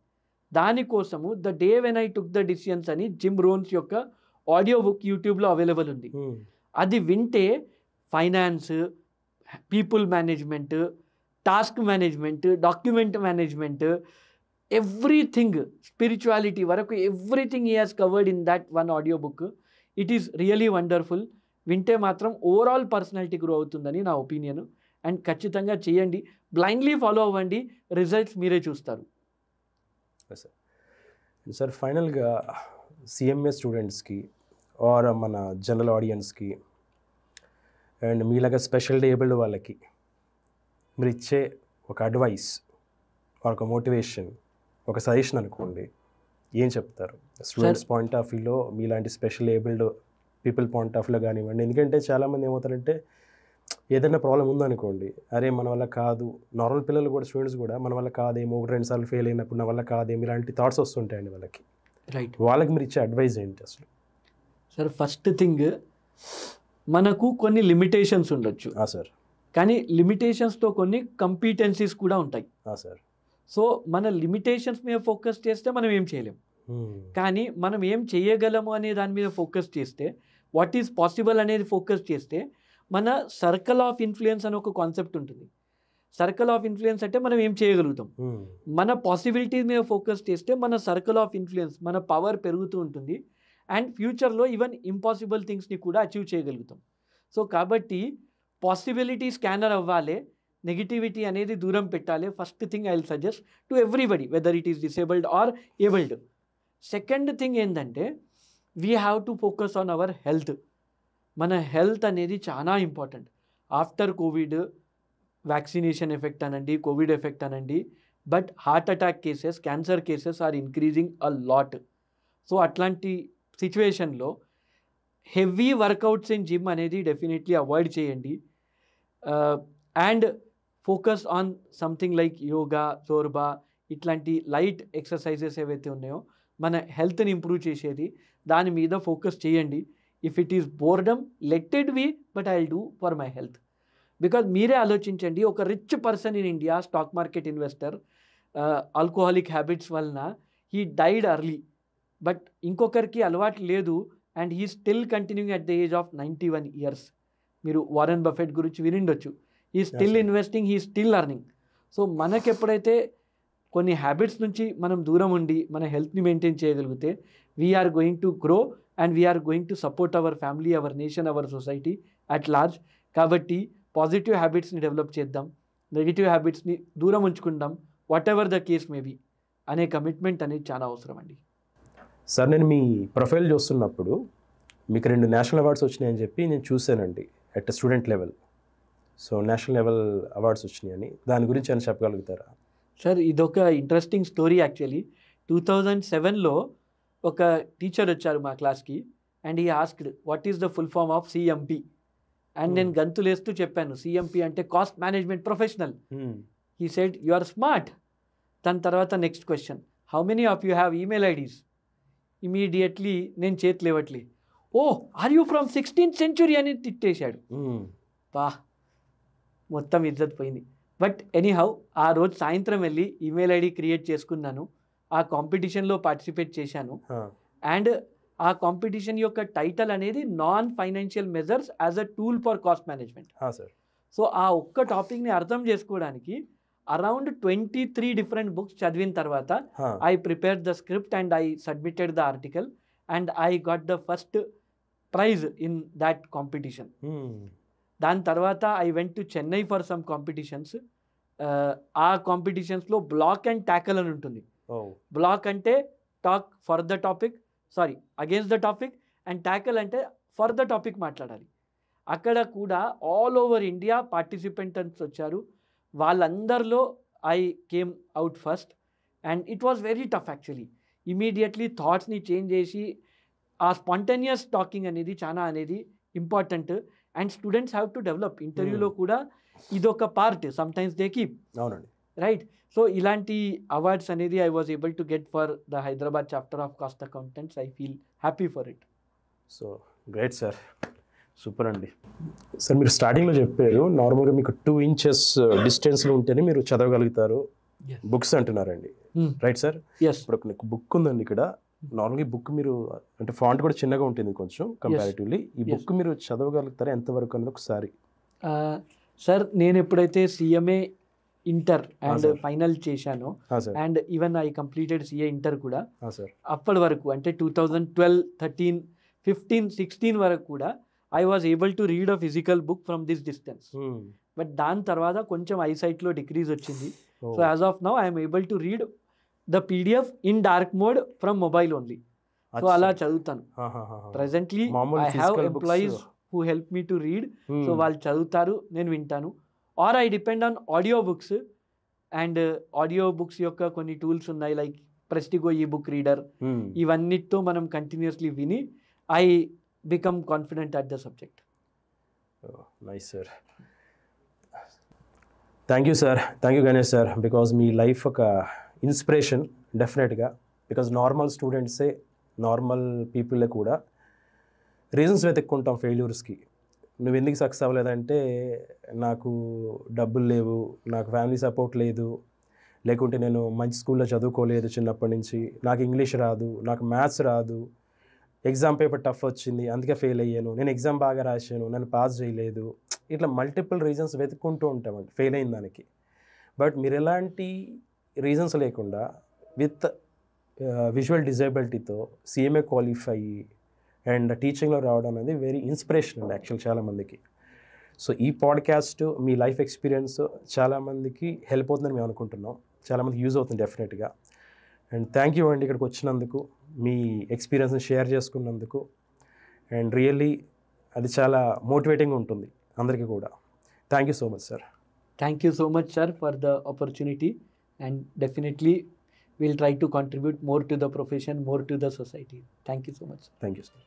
దానికోసము the day when I took the decisions అని జిమ్ రోన్స్ యొక్క ఆడియో బుక్ యూట్యూబ్లో అవైలబుల్ ఉంది. అది వింటే finance, people management, task management, document management, everything, spirituality వరకు everything he has covered in that one audio book. It is really wonderful. వింటే మాత్రం ఓవరాల్ పర్సనాలిటీ గ్రో అవుతుందని నా ఒపీనియన్. అండ్ ఖచ్చితంగా చేయండి, బ్లైండ్లీ ఫాలో అవ్వండి, రిజల్ట్స్ మీరే చూస్తారు. సార్ ఫైనల్గా సిఎంఏ స్టూడెంట్స్కి ఆర్ మన జనరల్ ఆడియన్స్కి అండ్ మీలాగా స్పెషల్ ఏబుల్డ్ వాళ్ళకి మీరు ఇచ్చే ఒక అడ్వైస్ ఒక మోటివేషన్ ఒక సజెషన్ అనుకోండి, ఏం చెప్తారు స్టూడెంట్స్ పాయింట్ ఆఫ్ వ్యూలో, మీలాంటి special abled people point of వ్యూలో కానివ్వండి? ఎందుకంటే చాలామంది ఏమవుతారంటే ఏదైనా ప్రాబ్లం ఉందనుకోండి, అరే మన వల్ల కాదు, నార్మల్ పిల్లలు కూడా స్టూడెంట్స్ కూడా మన వల్ల కాదేమో, 1-2 సార్లు ఫెయిల్ అయినప్పుడు నా వల్ల కాదేమో, ఇలాంటి థాట్స్ వస్తుంటాయండి వాళ్ళకి. రైట్. వాళ్ళకి మీరు ఇచ్చే అడ్వైస్ ఏంటి అసలు? సార్ ఫస్ట్ థింగ్, మనకు కొన్ని లిమిటేషన్స్ ఉండొచ్చు సార్, కానీ లిమిటేషన్స్తో కొన్ని కంపీటెన్సీస్ కూడా ఉంటాయి. సార్. సో మన లిమిటేషన్స్ మీద ఫోకస్ చేస్తే మనం ఏం చేయలేం, కానీ మనం ఏం చేయగలము అనే దాని మీద ఫోకస్ చేస్తే, వాట్ ఈజ్ పాసిబుల్ అనేది ఫోకస్ చేస్తే, మన సర్కిల్ ఆఫ్ ఇన్ఫ్లుయెన్స్ అని ఒక కాన్సెప్ట్ ఉంటుంది. సర్కిల్ ఆఫ్ ఇన్ఫ్లుయెన్స్ అంటే మనం ఏం చేయగలుగుతాం. మన పాసిబిలిటీస్ మీద ఫోకస్ చేస్తే మన సర్కిల్ ఆఫ్ ఇన్ఫ్లుయెన్స్, మన పవర్ పెరుగుతూ ఉంటుంది. అండ్ ఫ్యూచర్లో ఈవెన్ ఇంపాసిబుల్ థింగ్స్ని కూడా అచీవ్ చేయగలుగుతాం. సో కాబట్టి పాసిబిలిటీ స్కానర్ అవ్వాలి, నెగిటివిటీ అనేది దూరం పెట్టాలి. First thing I will suggest to everybody, whether it is disabled or abled. Second thing ఏంటంటే, we have to focus on our health. మన హెల్త్ అనేది చాలా important. After Covid vaccination effect అనండి, కోవిడ్ ఎఫెక్ట్ అనండి, but heart attack cases, cancer cases are increasing a lot. So అట్లాంటి సిచ్యువేషన్లో హెవీ వర్కౌట్స్ ఇన్ జిమ్ అనేది డెఫినెట్లీ అవాయిడ్ చేయండి. And focus on something like yoga, Zorba, ఇట్లాంటి లైట్ ఎక్సర్సైజెస్ ఏవైతే ఉన్నాయో మన హెల్త్ని ఇంప్రూవ్ చేసేది, దాని మీద ఫోకస్ చేయండి. If it is boredom, let it be, but I will do for my health. Because మీరే ఆలోచించండి, ఒక rich person in India, stock market investor, alcoholic habits వలన హీ డైడ్ అర్లీ. బట్ ఇంకొకరికి అలవాటు లేదు and he still continuing at the age of 91 years. మీరు వారెన్ బఫెట్ గురించి వినిండొచ్చు. He still investing, he still earning. So మనకెప్పుడైతే కొన్ని హ్యాబిట్స్ నుంచి మనం దూరం ఉండి మన హెల్త్ని మెయింటైన్ చేయగలిగితే, we are going to grow and we are going to support our family, our nation, our society at large. కాబట్టి పాజిటివ్ హ్యాబిట్స్ని డెవలప్ చేద్దాం, నెగిటివ్ హ్యాబిట్స్ని దూరం ఉంచుకుందాం, whatever the case maybe అనే కమిట్మెంట్ అనేది చాలా అవసరం అండి. సార్, నేను మీ ప్రొఫైల్ చూస్తున్నప్పుడు మీకు 2 నేషనల్ అవార్డ్స్ వచ్చినాయని చెప్పి నేను చూశానండి, at student level. So national level awards వచ్చినాయని, దాని గురించి ఏమైనా చెప్పగలుగుతారా? సార్, ఇదొక ఇంట్రెస్టింగ్ స్టోరీ. యాక్చువల్లీ 2007లో ఒక టీచర్ వచ్చారు మా క్లాస్కి and he asked what is the full form of CMP. And నేను గంతులేస్తూ చెప్పాను, సిఎంపి అంటే cost management professional. He said you are smart. దాని తర్వాత next question, how many of you have email IDs? Immediately నేను చేతులు ఇవ్వట్లే, oh are you from 16th century అని తిట్టేశాడు. బా, మొత్తం ఇజ్జత్ పోయింది. బట్ ఎనీహౌ ఆ రోజు సాయంత్రం వెళ్ళి ఈమెయిల్ ఐడి క్రియేట్ చేసుకున్నాను, ఆ కాంపిటీషన్లో పార్టిసిపేట్ చేశాను. అండ్ ఆ కాంపిటీషన్ యొక్క టైటిల్ అనేది non financial measures as a tool for cost management. So ఆ ఒక్క టాపిక్ని అర్థం చేసుకోవడానికి అరౌండ్ 23 డిఫరెంట్ బుక్స్ చదివిన తర్వాత I prepared the script and I submitted the article and I got the first prize in that competition. దాని తర్వాత I went to Chennai for some competitions. ఆ కాంపిటీషన్స్లో బ్లాక్ అండ్ ట్యాకల్ అని ఉంటుంది. బ్లాక్ అంటే talk for the topic, sorry against the topic, and ట్యాకల్ అంటే ఫర్ ద టాపిక్ మాట్లాడాలి. అక్కడ కూడా ఆల్ ఓవర్ ఇండియా పార్టిసిపెంట్స్ వచ్చారు. వాళ్ళందరిలో I came out first and it was very tough actually. Immediately థాట్స్ని చేంజ్ చేసి ఆ స్పాంటేనియస్ టాకింగ్ అనేది చాలా అనేది important and students have to develop. ఇంటర్వ్యూలో కూడా ఇదొక పార్ట్, సమ్టైమ్స్ దే కీప్. అవునండి, రైట్. సో ఇలాంటి అవార్డ్స్ అనేది I was able to get for the Hyderabad chapter of cost accountants. I feel happy for it. So great sir, super అండి. సార్, మీరు స్టార్టింగ్లో చెప్పారు నార్మల్గా మీకు 2 inches డిస్టెన్స్లో ఉంటేనే మీరు చదవగలుగుతారు బుక్స్ అంటున్నారండి, రైట్ సార్? ఇప్పుడు నాకు బుక్ ఉందండి ఇక్కడ. నార్మల్గా ఈ బుక్ మీరు అంటే ఫాంట్ కూడా చిన్నగా ఉంటుంది కొంచెం కంపారిటివ్లీ. ఈ బుక్ మీరు చదవగలుగుతారా ఎంతవరకు అనేది ఒకసారి? సార్, నేను ఎప్పుడైతే సిఎంఏ ఇంటర్ అండ్ ఫైనల్ చేశాను and even I completed CA inter కూడా, అప్పటి వరకు అంటే 2012, 13, 15, 16 వరకు కూడా I was able to read a physical book from this distance. But దాని తర్వాత కొంచెం ఐసైట్లో డిక్రీజ్ వచ్చింది. So as of now I'm able to read the PDF in dark mode from mobile only. So అలా చదువుతాను. ప్రెసెంట్లీ మామూలు I have physical books. Employees who help me to read. So వాళ్ళు చదువుతారు, నేను వింటాను. Or I depend on audio books. And audio books యొక్క కొన్ని టూల్స్ ఉన్నాయి, లైక్ ప్రెస్టిగో ఈ బుక్ రీడర్. ఇవన్నిటితో మనం కంటిన్యూస్లీ విని I become confident at the subject. Nice sir. Thank you sir, thank you Ganesh sir, because me life ఒక ఇన్స్పిరేషన్ డెఫినెట్గా. బికాజ్ నార్మల్ స్టూడెంట్సే, నార్మల్ పీపుల్లే కూడా రీజన్స్ వెతుక్కుంటాం ఫెయిల్యూర్స్కి. నువ్వు ఎందుకు సక్సెస్ అవ్వలేదంటే నాకు డబ్బులు లేవు, నాకు ఫ్యామిలీ సపోర్ట్ లేదు, లేకుంటే నేను మంచి స్కూల్లో చదువుకోలేదు చిన్నప్పటి నుంచి, నాకు ఇంగ్లీష్ రాదు, నాకు మ్యాథ్స్ రాదు, ఎగ్జామ్ పేపర్ టఫ్ వచ్చింది అందుకే ఫెయిల్ అయ్యాను, నేను ఎగ్జామ్ బాగా రాశాను నన్ను పాస్ చేయలేదు. ఇట్లా మల్టిపుల్ రీజన్స్ వెతుక్కుంటూ ఉంటామండి ఫెయిల్ అయిన దానికి. బట్ మీరు ఎలాంటి రీజన్స్ లేకుండా విత్ విజువల్ డిజేబిలిటీతో CMA క్వాలిఫై అండ్ టీచింగ్లో రావడం అనేది వెరీ ఇన్స్పిరేషన్ అండి యాక్చువల్ చాలామందికి. సో ఈ పాడ్కాస్ట్ మీ లైఫ్ ఎక్స్పీరియన్స్ చాలామందికి హెల్ప్ అవుతుందని మేము అనుకుంటున్నాం, చాలామందికి యూజ్ అవుతుంది డెఫినెట్గా. అండ్ థ్యాంక్ యూ అండి ఇక్కడికి వచ్చినందుకు, మీ ఎక్స్పీరియన్స్ని షేర్ చేసుకున్నందుకు. అండ్ రియల్లీ అది చాలా మోటివేటింగ్ ఉంటుంది అందరికీ కూడా. Thank you so much sir. Thank you so much sir for the opportunity. And definitely we'll try to contribute more to the profession, more to the society. Thank you so much. Thank you sir.